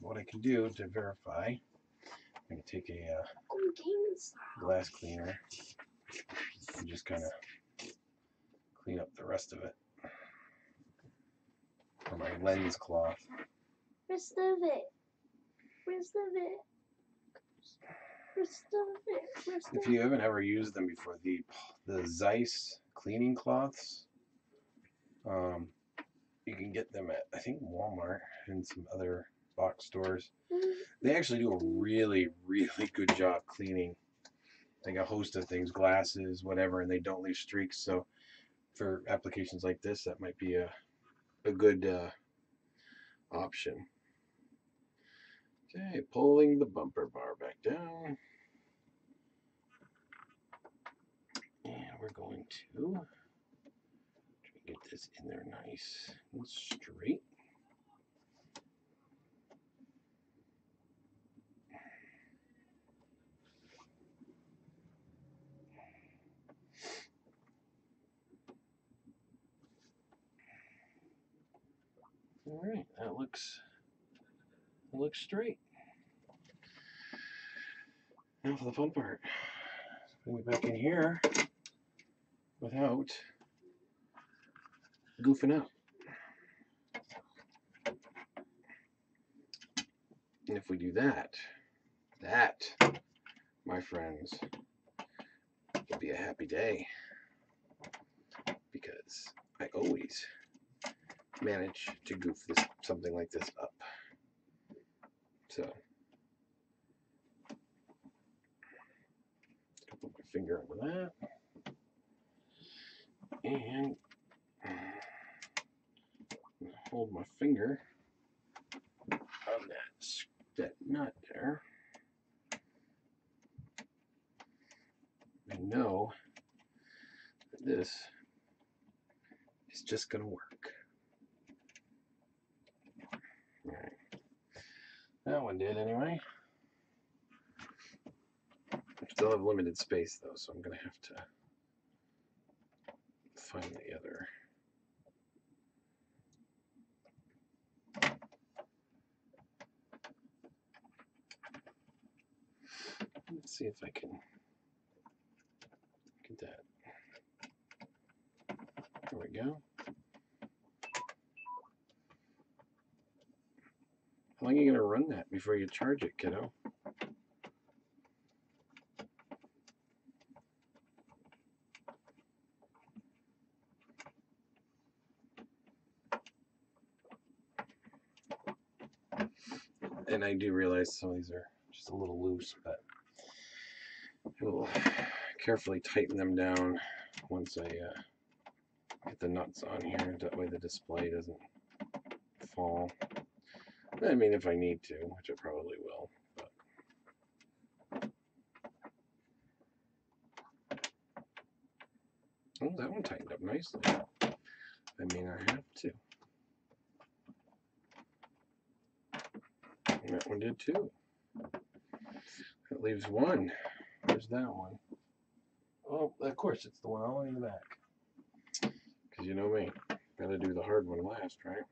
What I can do to verify, I'm going to take a glass cleaner and just kind of clean up the rest of it. Or my lens cloth. Rest of it. Rest of it. Rest of it. Rest of If you haven't ever used them before, the Zeiss cleaning cloths, you can get them at, I think, Walmart and some other box stores. They actually do a really, really good job cleaning like a host of things, glasses, whatever, and they don't leave streaks. So for applications like this, that might be a good option. Okay, pulling the bumper bar back down. And we're going to try to get this in there nice and straight. All right, that looks straight. Now for the fun part. Putting it back in here without goofing up. And if we do that, my friends, will be a happy day, because I always manage to goof something like this up. So I'll put my finger under that, and hold my finger on that nut there. I know that this is just going to work. All right. That one did anyway. I still have limited space though, so I'm going to have to find the other. Let's see if I can get that. There we go. How long are you going to run that before you charge it, kiddo? And I do realize some of these are just a little loose, but I will carefully tighten them down once I get the nuts on here. That way the display doesn't fall. I mean, if I need to, which I probably will. But. Oh, that one tightened up nicely. I may not have to. And that one did too. That leaves one. Where's that one? Oh, of course, it's the one all the way in the back. Because you know me, gotta do the hard one last, right?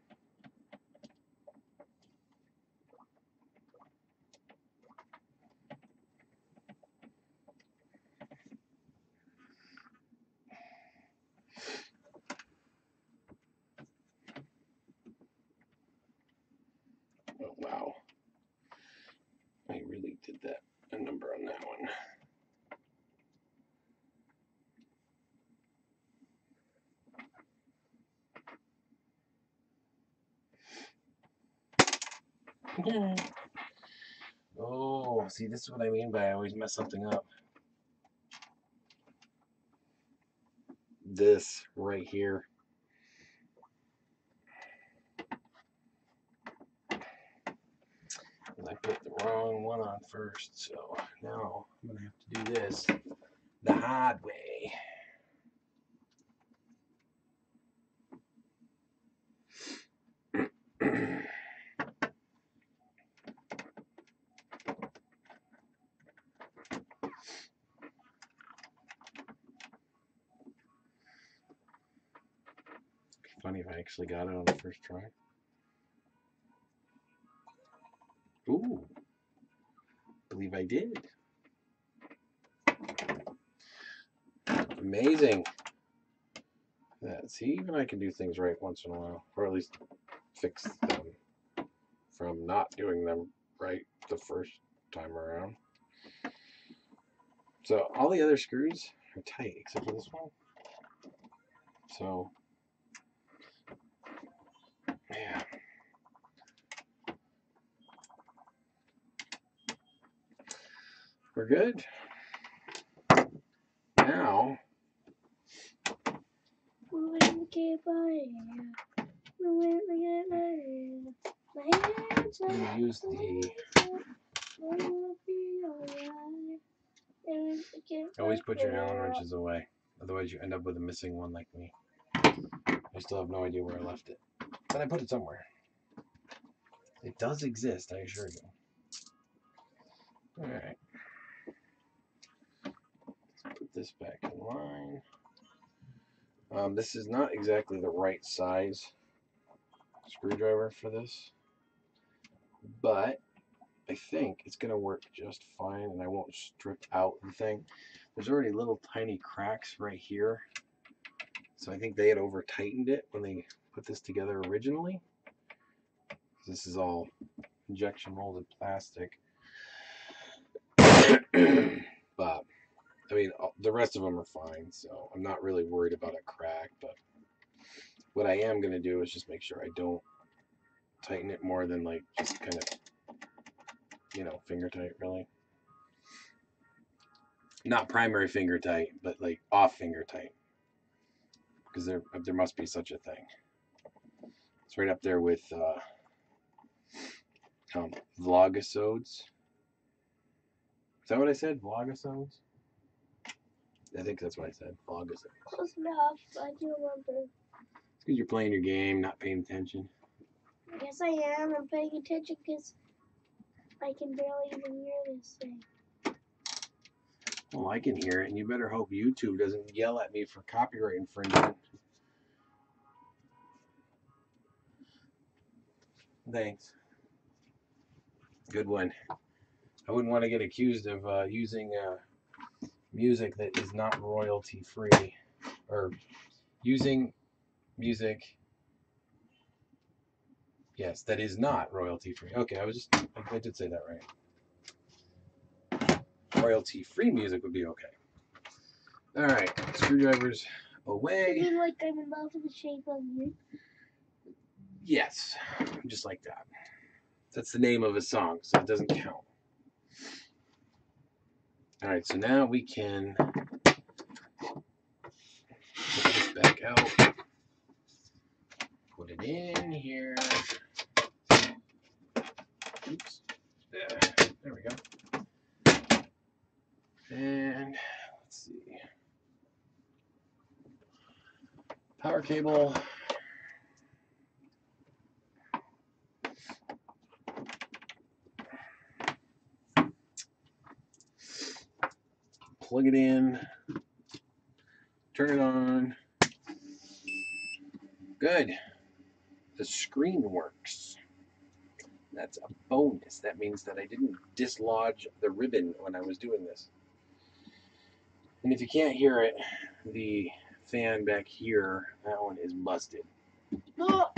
Oh, see, this is what I mean by I always mess something up. This right here. I put the wrong one on first, so now I'm going to have to do this the hard way. Funny if I actually got it on the first try. Ooh, believe I did. Amazing. Yeah, see, even I can do things right once in a while, or at least fix them from not doing them right the first time around. So all the other screws are tight except for this one. So, yeah. We're good. Now, I'm gonna use the. Always put your Allen wrenches away, otherwise you end up with a missing one like me. I still have no idea where I left it, but I put it somewhere. It does exist, I assure you. All right. Let's put this back in line. This is not exactly the right size screwdriver for this, but I think it's going to work just fine and I won't strip out the thing. There's already little tiny cracks right here, so I think they had over tightened it when they put this together originally. This is all injection molded plastic. But I mean, the rest of them are fine, so I'm not really worried about a crack. But what I am going to do is just make sure I don't tighten it more than like just kind of, you know, finger tight, really. Not primary finger tight, but like off finger tight, because there must be such a thing. It's right up there with vlogisodes. Is that what I said? Vlogisodes? I think that's what I said. Vlogisodes. Close enough. I do remember. It's because you're playing your game, not paying attention. Yes, I am. I'm paying attention because I can barely even hear this thing. Well, I can hear it, and you better hope YouTube doesn't yell at me for copyright infringement. Thanks. Good one. I wouldn't want to get accused of using music that is not royalty free, or using music, yes, that is not royalty free. Okay, I did say that right. Royalty free music would be okay. All right, screwdrivers away. You mean like I'm in love with the shape of you? Yes, just like that. That's the name of a song, so it doesn't count. All right, so now we can put this back out. Put it in here. Oops. There we go. And let's see. Power cable. Plug it in. Turn it on. Good. The screen works. That's a bonus. That means that I didn't dislodge the ribbon when I was doing this. And if you can't hear it, the fan back here, that one is busted. Oh.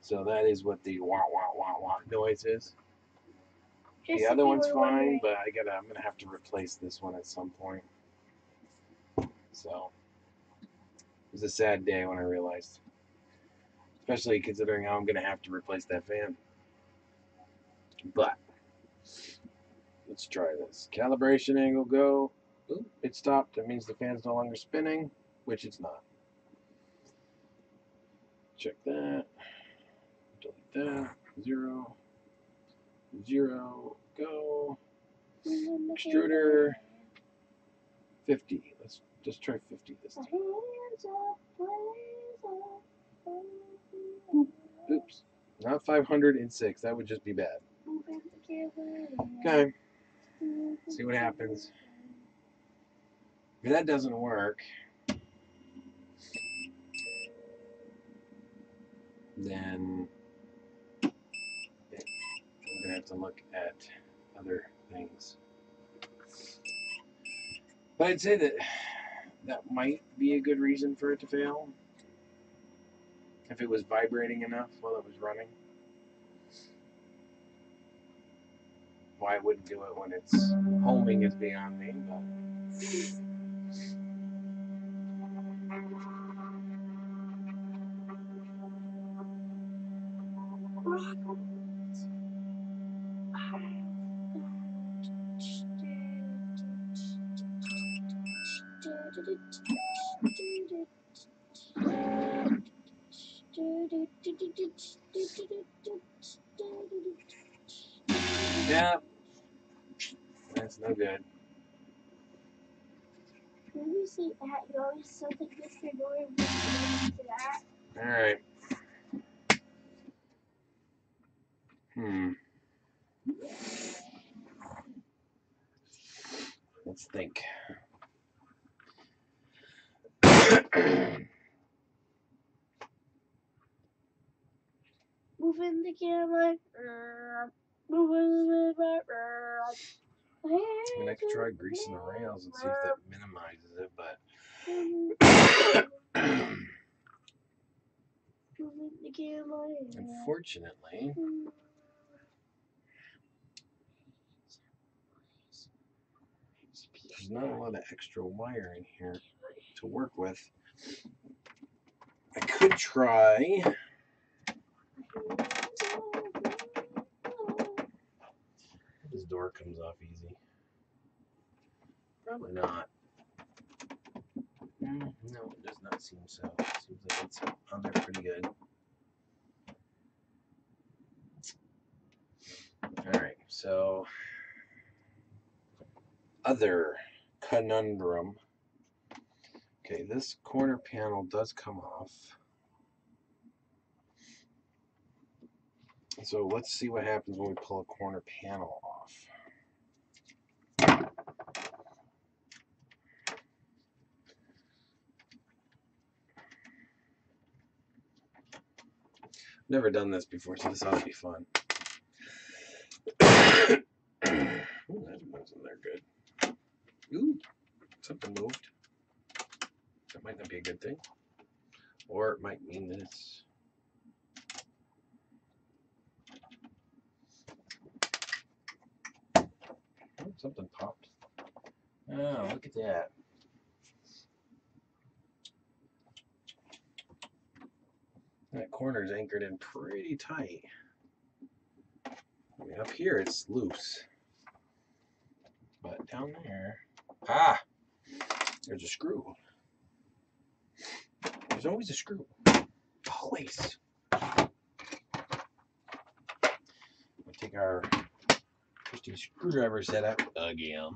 So that is what the wah wah wah wah noise is. Just The other one's fine, but I'm gonna have to replace this one at some point. So it was a sad day when I realized, especially considering how I'm gonna have to replace that fan. But let's try this. Calibration angle go. Ooh, it stopped. That means the fan's no longer spinning, which it's not. Check that. Delete that. 0. 0. Go. Extruder. 50. Let's just try 50 this time. Oops. Not 506. That would just be bad. Okay. See what happens. If that doesn't work, then I'm going to have to look at other things. But I'd say that might be a good reason for it to fail. If it was vibrating enough while it was running. Why I wouldn't do it when it's homing is beyond me, but yeah, that's no good. When you say at, you always something Mr. Norton to that. Alright. Let's think. Moving the camera. Moving the camera. I mean, I could try greasing the rails and see if that minimizes it, but Moving the camera. unfortunately, there's not a lot of extra wire in here to work with. I could try. This door comes off easy. Probably not. No, it does not seem so. It seems like it's on there pretty good. Alright, so other conundrum. Okay, this corner panel does come off. So let's see what happens when we pull a corner panel off. Never done this before, so this ought to be fun. Ooh, that wasn't there good. Ooh, something moved. That might not be a good thing. Or it might mean that it's... Oh, something popped. Oh, look at that. That corner's anchored in pretty tight. I mean, up here it's loose. But down there... Ah! There's a screw. There's always a screw. Always. We'll take our trusty screwdriver setup again.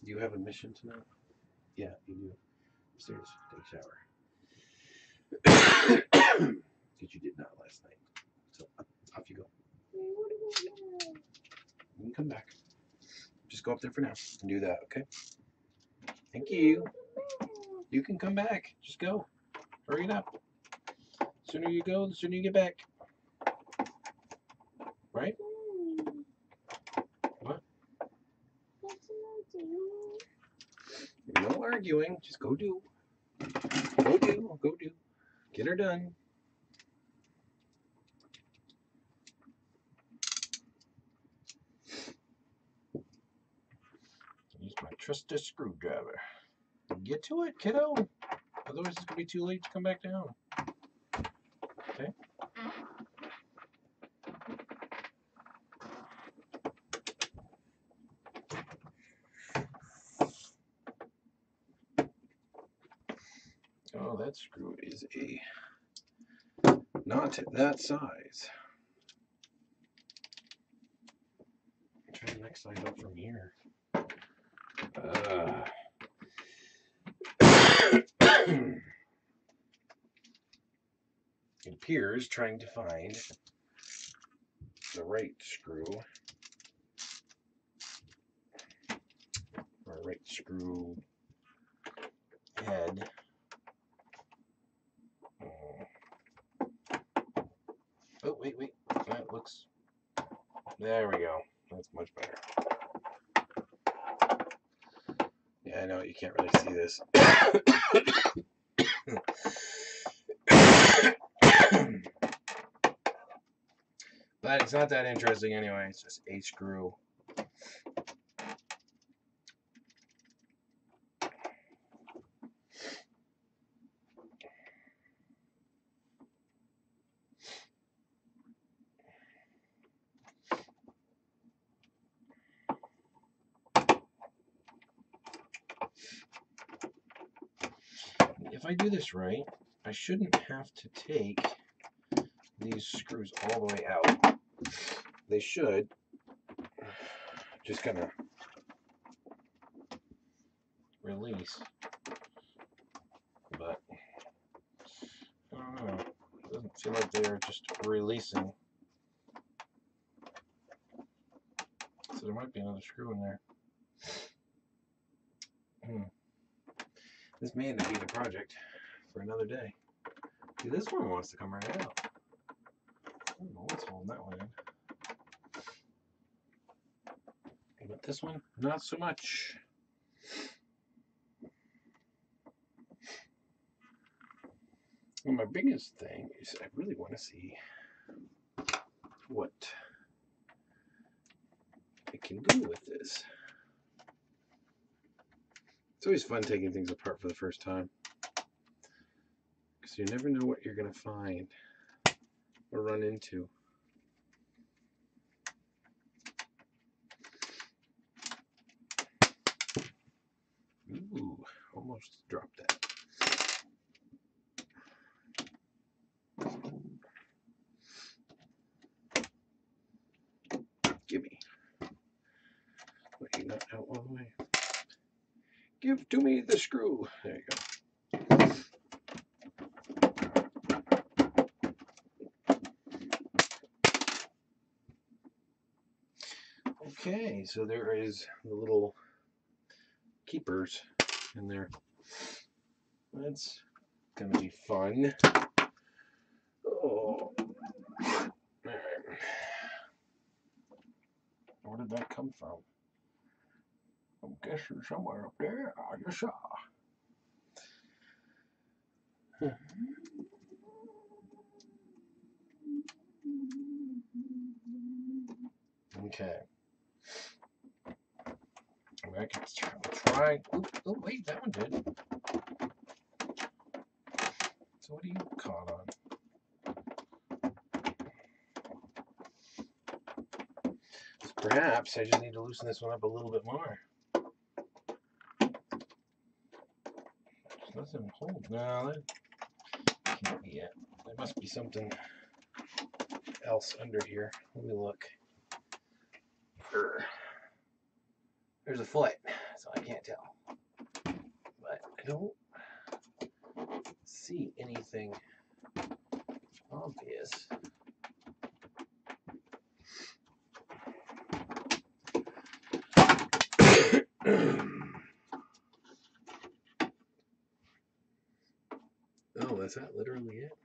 Do you have a mission tonight? Yeah, you do. Upstairs, take a shower. Because you did not last night. So off you go. You can come back. Just go up there for now and do that, okay? Thank you. You can come back. Just go. Hurry it up. The sooner you go, the sooner you get back. Right? What? No arguing. Just go do. Go do. Go do. Get her done. Use my trusty screwdriver. Get to it, kiddo. Otherwise, it's going to be too late to come back down. Okay. Oh, that screw is not that size. Try the next side up from here. It appears trying to find the right screw, or right screw head. Oh, wait. That looks... There we go. That's much better. Yeah, I know you can't really see this. But it's not that interesting anyway. It's just a screw. If I do this right, I shouldn't have to take these screws all the way out. They should just kind of release. But I don't know. It doesn't feel like they're just releasing. So there might be another screw in there. This may end up being a project for another day. See, this one wants to come right out. I don't know what's holding that one in. But this one, not so much. Well, my biggest thing is I really want to see what I can do with this. It's always fun taking things apart for the first time, because you never know what you're going to find or run into. Ooh, almost dropped that. Gimme. Wait, not out all the way. Give to me the screw. There you go. Okay, so there is the little keepers in there. That's gonna be fun. Oh, all right. Where did that come from? I'm guessing somewhere up there. I just saw. Okay. I can try. Oh, wait, that one did. So what are you caught on? So perhaps I just need to loosen this one up a little bit more. There's nothing hold. No, that can't be it. There must be something else under here. Let me look. There's a foot, so I can't tell. But I don't see anything obvious. Oh, that's not literally it?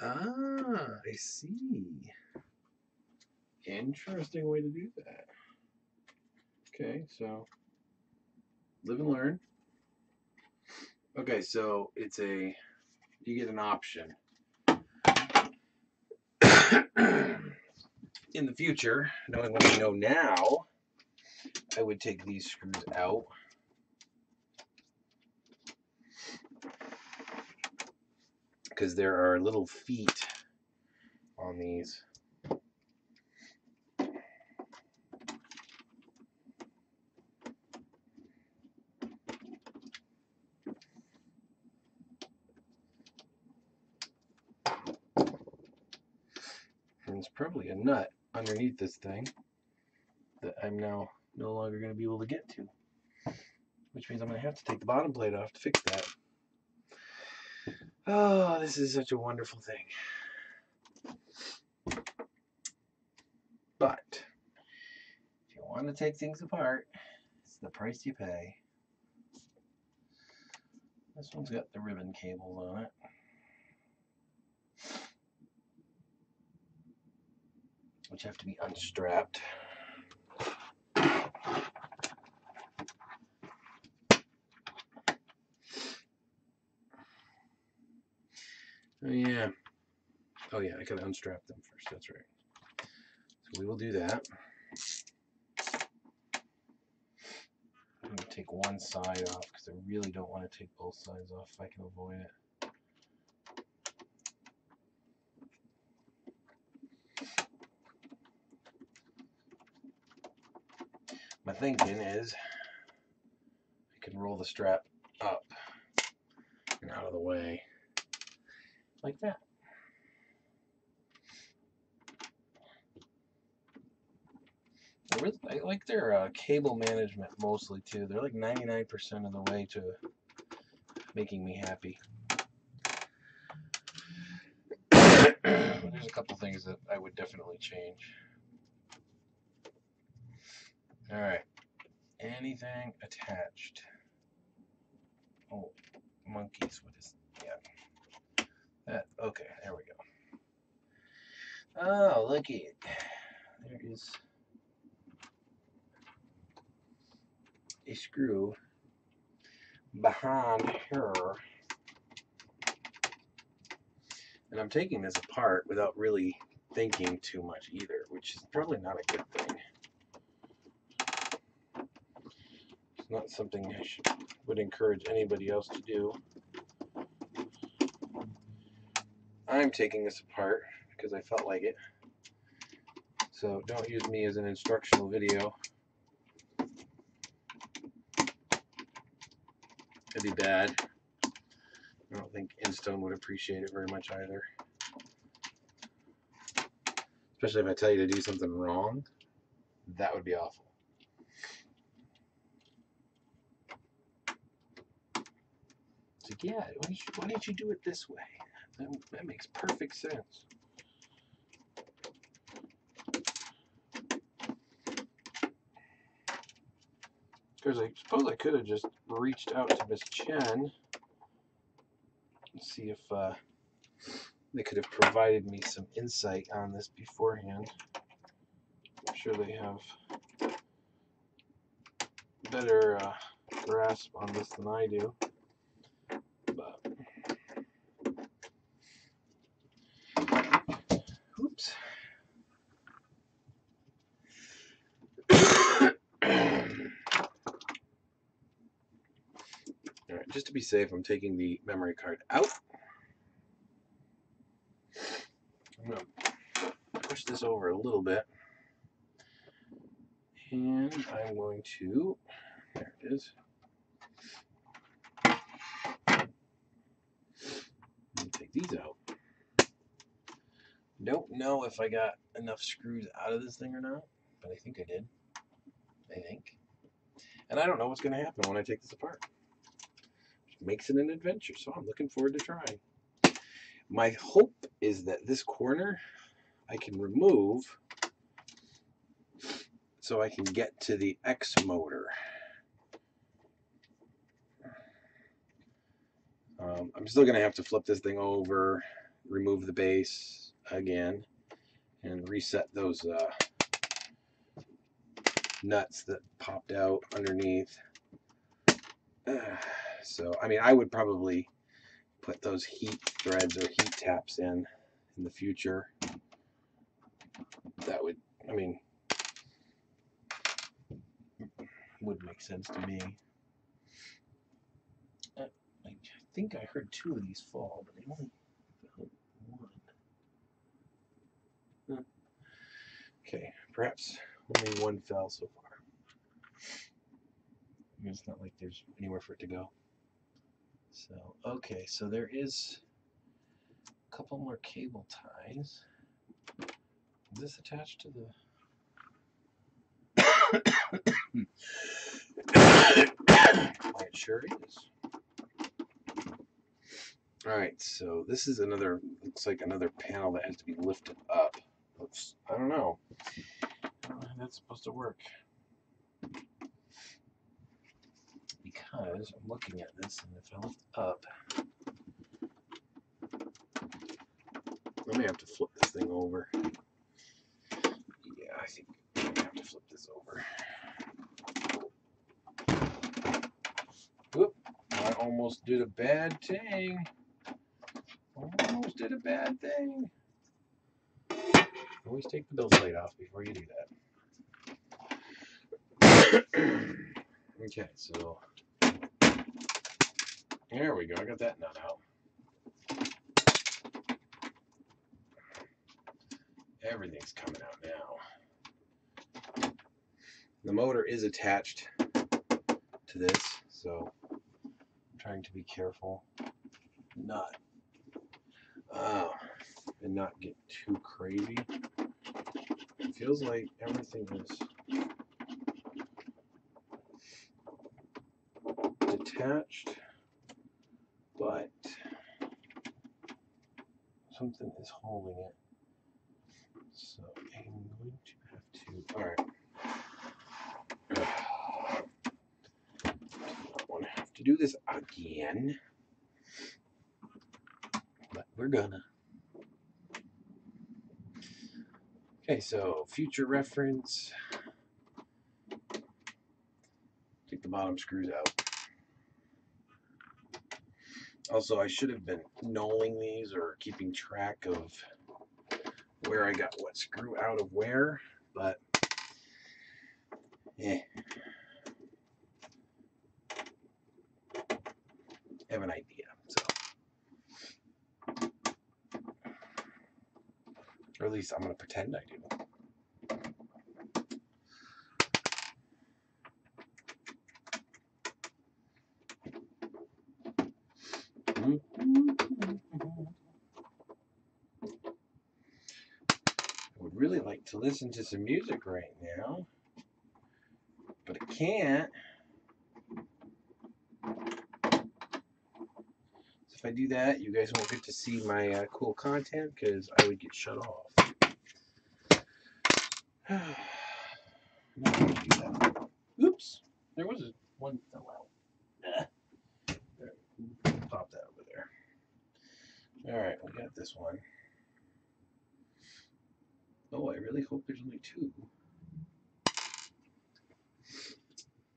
Ah, I see. Interesting way to do that. Okay, so live and learn. Okay, so it's you get an option. In the future, knowing what I know now, I would take these screws out because there are little feet on these. And there's probably a nut underneath this thing that I'm now no longer going to be able to get to, which means I'm going to have to take the bottom plate off to fix that. Oh, this is such a wonderful thing. But if you want to take things apart, it's the price you pay. This one's got the ribbon cables on it. Which have to be unstrapped. Oh yeah. Oh yeah, I gotta unstrap them first, that's right. So we will do that. I'm gonna take one side off because I really don't want to take both sides off if I can avoid it. My thinking is I can roll the strap up and out of the way like that. I like their cable management mostly too. They're like 99% of the way to making me happy. There's a couple things that I would definitely change. Alright. Anything attached? Oh, monkeys. What is yeah. That okay, there we go. Oh, looky. There is a screw behind her. And I'm taking this apart without really thinking too much either, which is probably not a good thing. It's not something I would encourage anybody else to do. I'm taking this apart because I felt like it. So don't use me as an instructional video. It'd be bad. I don't think Instone would appreciate it very much either. Especially if I tell you to do something wrong. That would be awful. It's like, yeah, why didn't you do it this way? That makes perfect sense. Because I suppose I could have just reached out to Miss Chen and see if they could have provided me some insight on this beforehand. I'm sure they have better grasp on this than I do. But oops. Alright, just to be safe, I'm taking the memory card out. I'm going to push this over a little bit. And I'm going to, there it is. Take these out. Don't know if I got enough screws out of this thing or not, but I think I did. I think. And I don't know what's going to happen when I take this apart. Which makes it an adventure, so I'm looking forward to trying. My hope is that this corner I can remove so I can get to the X motor. I'm still going to have to flip this thing over, remove the base again, and reset those nuts that popped out underneath. So, I mean, I would probably put those heat threads or heat taps in the future. That would, I mean, would make sense to me. I think I heard two of these fall, but they only Okay, perhaps only one fell so far. It's not like there's anywhere for it to go. So, okay, so there is a couple more cable ties. Is this attached to the... It sure is. Alright, so this is another, looks like another panel that has to be lifted up. Looks, I don't know how that's supposed to work. Because I'm looking at this, and if I lift up, I may have to flip this thing over. Yeah, I think I may have to flip this over. Whoop, I almost did a bad thing. Almost did a bad thing. Always take the build plate off before you do that. Okay, so there we go. I got that nut out. Everything's coming out now. The motor is attached to this, so I'm trying to be careful and not get too crazy. It feels like everything is detached, but something is holding it. So I'm going to have to, alright. I want to have to do this again, but we're gonna. Okay, so future reference. Take the bottom screws out. Also, I should have been knolling these or keeping track of where I got what screw out of where, but I have an idea, so. Or at least I'm going to pretend I do. I would really like to listen to some music right now, but I can't. So if I do that, you guys won't get to see my cool content because I would get shut off. I'm not going to do that. Oops, there was one fell out. There, pop that over there. All right, we got this one. Oh, I really hope there's only two.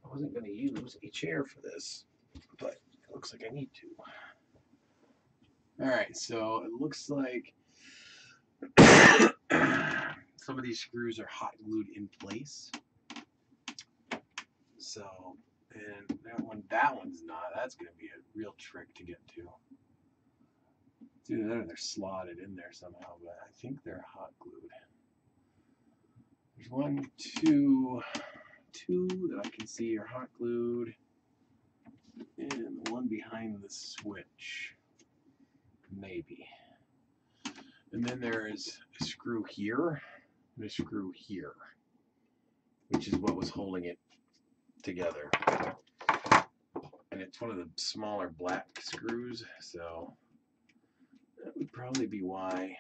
I wasn't going to use a chair for this, but it looks like I need to. All right, so it looks like some of these screws are hot glued in place. So, and that one's not. That's going to be a real trick to get to. Dude, they're slotted in there somehow, but I think they're hot glued. There's two that I can see are hot glued, and the one behind the switch, maybe. And then there is a screw here and a screw here, which is what was holding it together. And it's one of the smaller black screws, so that would probably be why.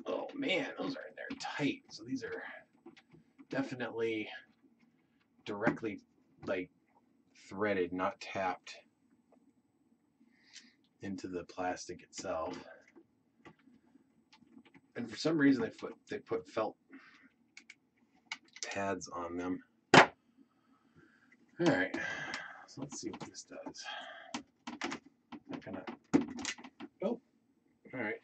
Oh man, those are in there tight. So these are definitely directly like threaded, not tapped into the plastic itself. And for some reason they put felt pads on them. All right, so let's see what this does. Oh, all right.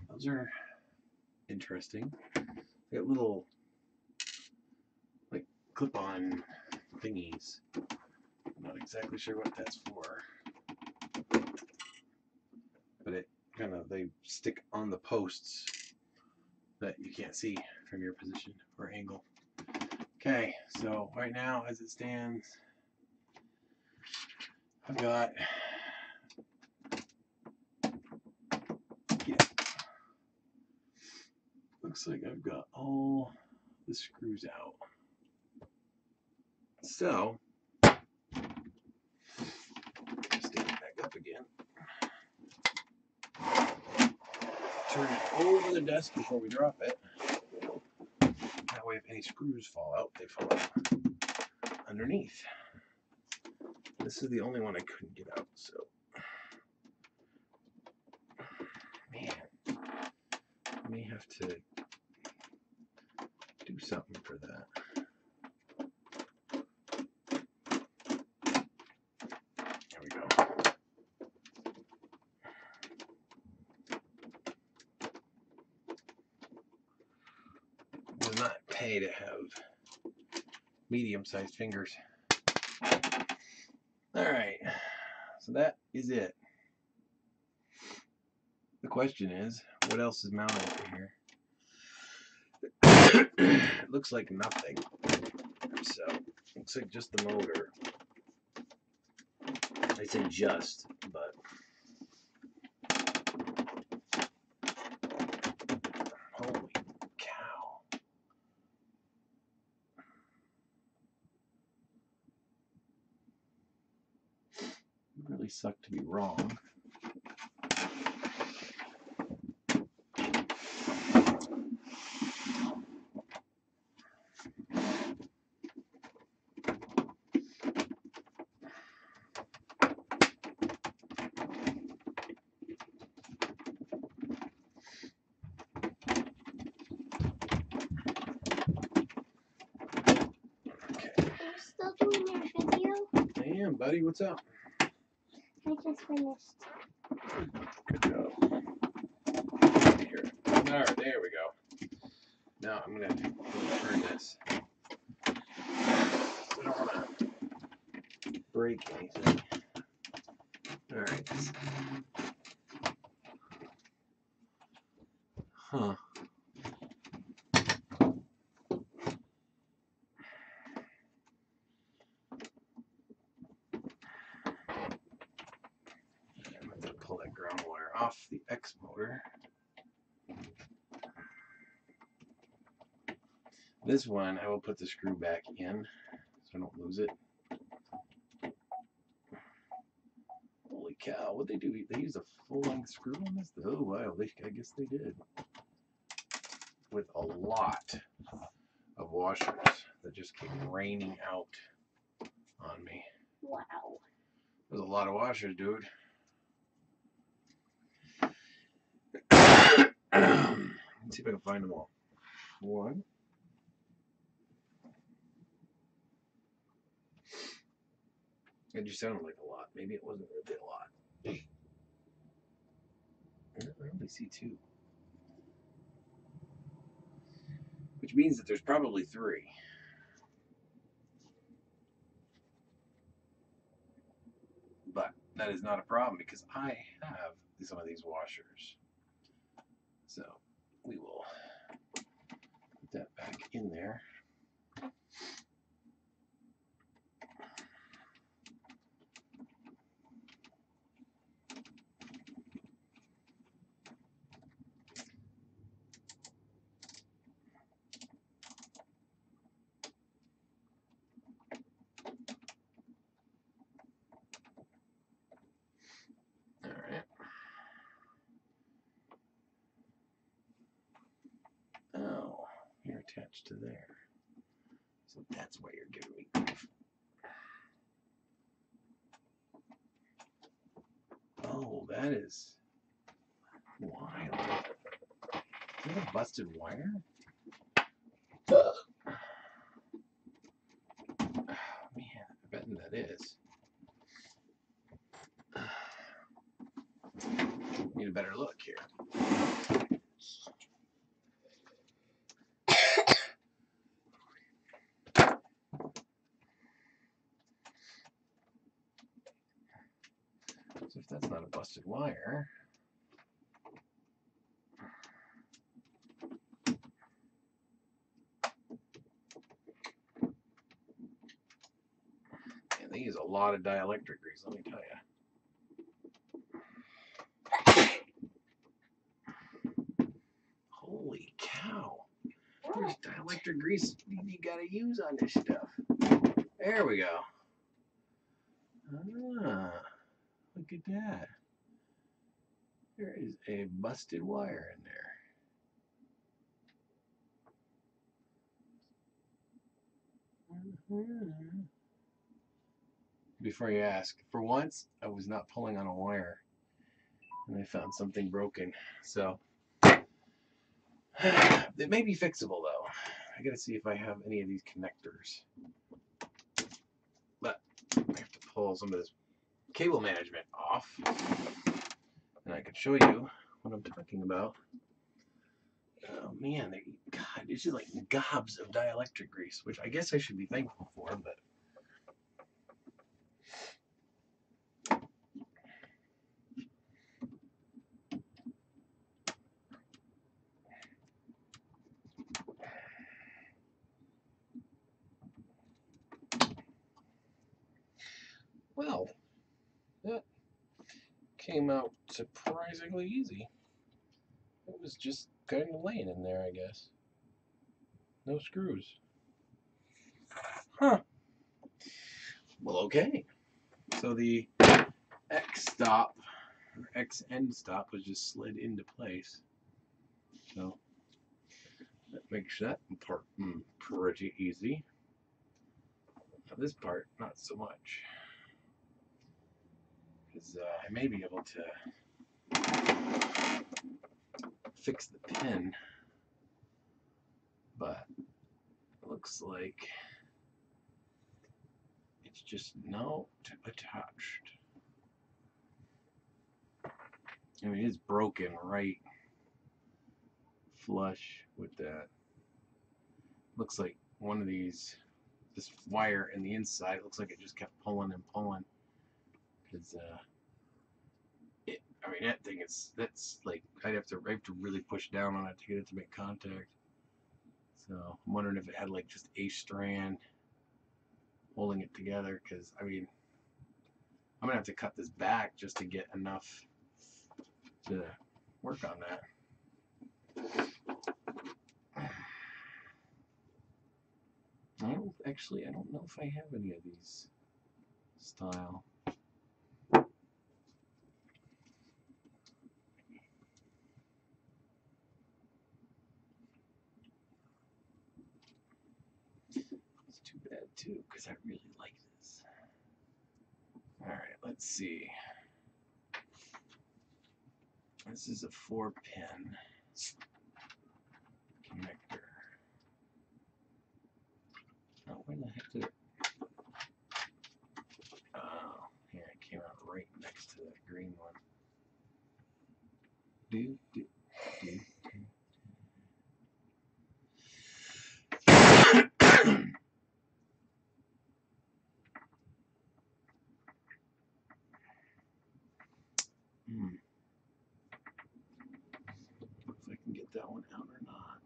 Those are interesting. They got little like clip-on thingies. I'm not exactly sure what that's for, but they stick on the posts that you can't see from your position or angle. Okay, so right now as it stands, I've got looks like I've got all the screws out. So stand it back up again. Turn it over the desk before we drop it. That way if any screws fall out, they fall out underneath. This is the only one I couldn't get out, so man, I may have to do something for that. There we go. It does not pay to have medium-sized fingers. Alright, so that is it. The question is, what else is mounted over here? It looks like nothing. So, looks like just the motor. I say just, but holy cow. It really sucked to be wrong. Still doing your video? I am, buddy. What's up? I just finished. Good job. Here. Alright, there we go. Now I'm going to turn this. I don't want to break anything. Alright. Huh. I'm going to pull that ground wire off the X motor. This one, I will put the screw back in so I don't lose it. Holy cow, what'd they do? They used a full-length screw on this? Oh, wow, I guess they did. With a lot of washers that just came raining out on me. Wow. There's a lot of washers, dude. Let's see if I can find them all. One. It just sounded like a lot. Maybe it wasn't really a lot. I only see two. Which means that there's probably three. But that is not a problem because I have some of these washers. So we will put that back in there. Alright. Oh, you're attached to there. So that's why you're giving me grief. Oh, that is wild. Is that a busted wire? Oh, man, I bet that is. Need a better look here. So if that's not a busted wire, a lot of dielectric grease, let me tell you. Holy cow. There's dielectric grease you gotta use on this stuff. There we go. Ah, look at that. There is a busted wire in there. Before you ask, for once I was not pulling on a wire and I found something broken. So it may be fixable though. I gotta see if I have any of these connectors. But I have to pull some of this cable management off and I can show you what I'm talking about. Oh man, God, it's just like gobs of dielectric grease, which I guess I should be thankful for, but well, that came out surprisingly easy. It was just kind of laying in there, I guess. No screws. Huh. Well, okay. So the X stop, or X end stop, was just slid into place. So that makes that part pretty easy. Now this part, not so much. Because I may be able to fix the pin, but it looks like it's just not attached. I mean, it's broken right flush with that. Looks like one of these, this wire in the inside, looks like it just kept pulling and pulling. Because I mean, that thing that's like, I have to really push down on it to get it to make contact. So I'm wondering if it had like just a strand holding it together. Because I mean, I'm gonna have to cut this back just to get enough to work on that. I don't know if I have any of these style. It's too bad too, because I really like this. All right, let's see. This is a 4-pin connector. Oh, where the heck did it? Oh, here it came out right next to that green one. Do, do, do, do. If I can get that one out or not.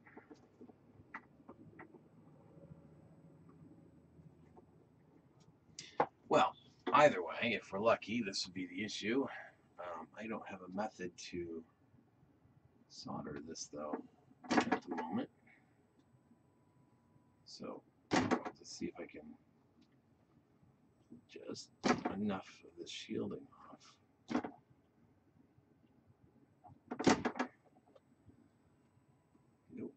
Well, either way, if we're lucky, this would be the issue. I don't have a method to solder this though at the moment. So I'll have to see if I can just enough of the shielding off. Nope.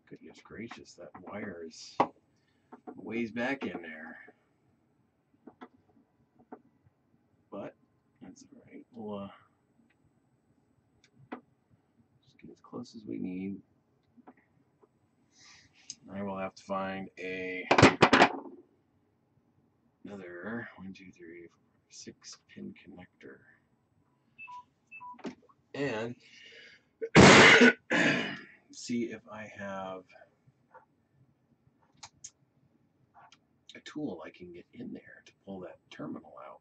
Goodness gracious, that wire is ways back in there. But that's alright. We'll just get as close as we need. I will have to find another 1, 2, 3, 4, 6-pin connector. And see if I have a tool I can get in there to pull that terminal out.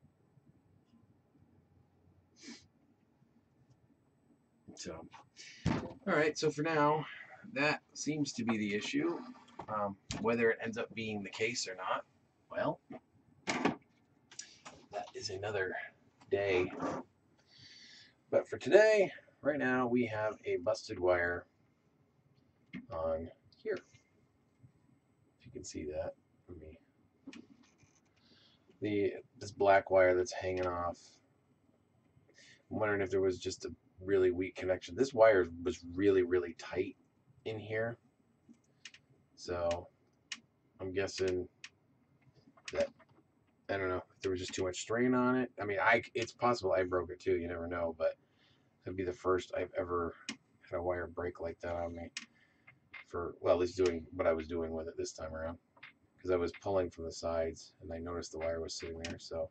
So, all right, so for now, that seems to be the issue. Whether it ends up being the case or not, well, is another day. But for today, right now, we have a busted wire on here. If you can see that for me. This black wire that's hanging off. I'm wondering if there was just a really weak connection. This wire was really, really tight in here. So I'm guessing that, I don't know, if there was just too much strain on it. I mean, it's possible I broke it too. You never know, but it'd be the first I've ever had a wire break like that on me. For, well, at least doing what I was doing with it this time around, because I was pulling from the sides and I noticed the wire was sitting there. So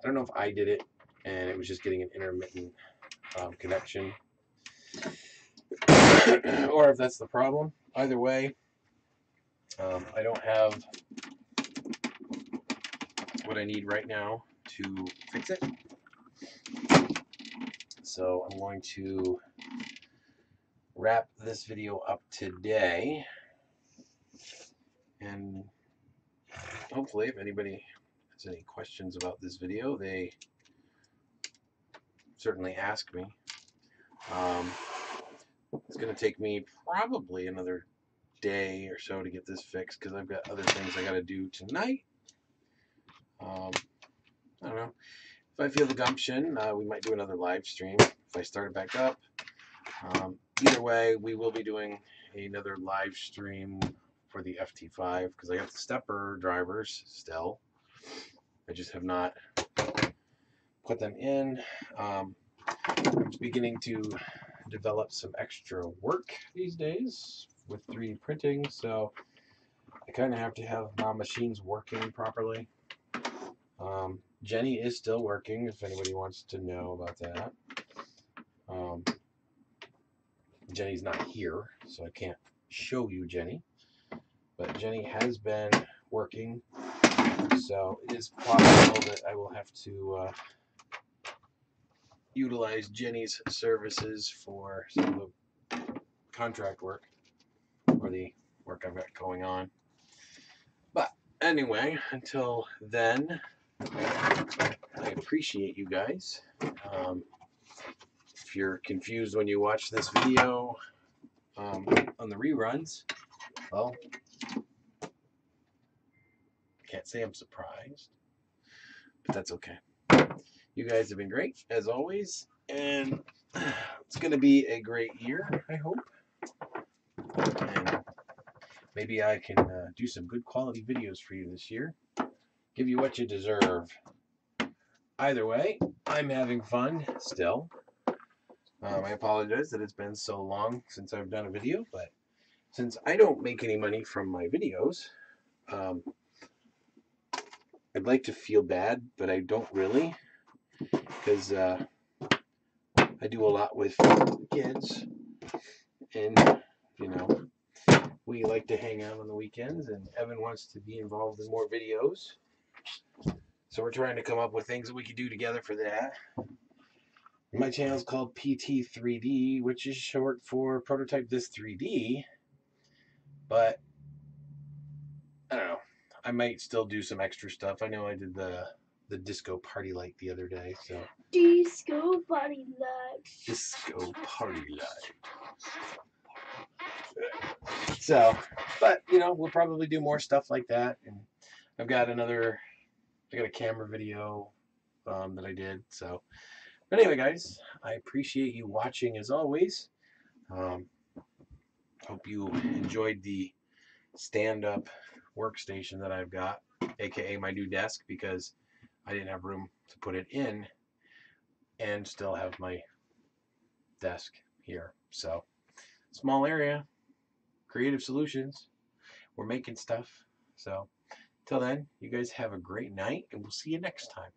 I don't know if I did it and it was just getting an intermittent connection, or if that's the problem. Either way, I don't have what I need right now to fix it. So I'm going to wrap this video up today, and hopefully if anybody has any questions about this video, they certainly ask me. It's going to take me probably another day or so to get this fixed, because I've got other things I got to do tonight. I don't know. If I feel the gumption, we might do another live stream if I start it back up. Either way, we will be doing another live stream for the FT5, because I got the stepper drivers still. I just have not put them in. I'm beginning to develop some extra work these days with 3D printing, so I kind of have to have my machines working properly. Jenny is still working, if anybody wants to know about that. Jenny's not here, so I can't show you Jenny, but Jenny has been working, so it is possible that I will have to utilize Jenny's services for some of the contract work, or the work I've got going on. But anyway, until then, I appreciate you guys. If you're confused when you watch this video on the reruns, well, can't say I'm surprised, but that's okay. You guys have been great, as always, and it's going to be a great year, I hope. And maybe I can do some good quality videos for you this year. Give you what you deserve. Either way, I'm having fun still. I apologize that it's been so long since I've done a video, but since I don't make any money from my videos, I'd like to feel bad, but I don't really, because I do a lot with kids, and you know, we like to hang out on the weekends, and Evan wants to be involved in more videos, so we're trying to come up with things that we could do together for that. My channel is called PT3D, which is short for Prototype This 3D, but I don't know. I might still do some extra stuff. I know I did the disco party light the other day, so. Disco party light. Disco party light. So, but you know, we'll probably do more stuff like that. And I got a camera video that I did. So, but anyway, guys, I appreciate you watching as always. Hope you enjoyed the stand-up workstation that I've got, aka my new desk, because I didn't have room to put it in and still have my desk here. So, small area, creative solutions. We're making stuff. So, till then, you guys have a great night, and we'll see you next time.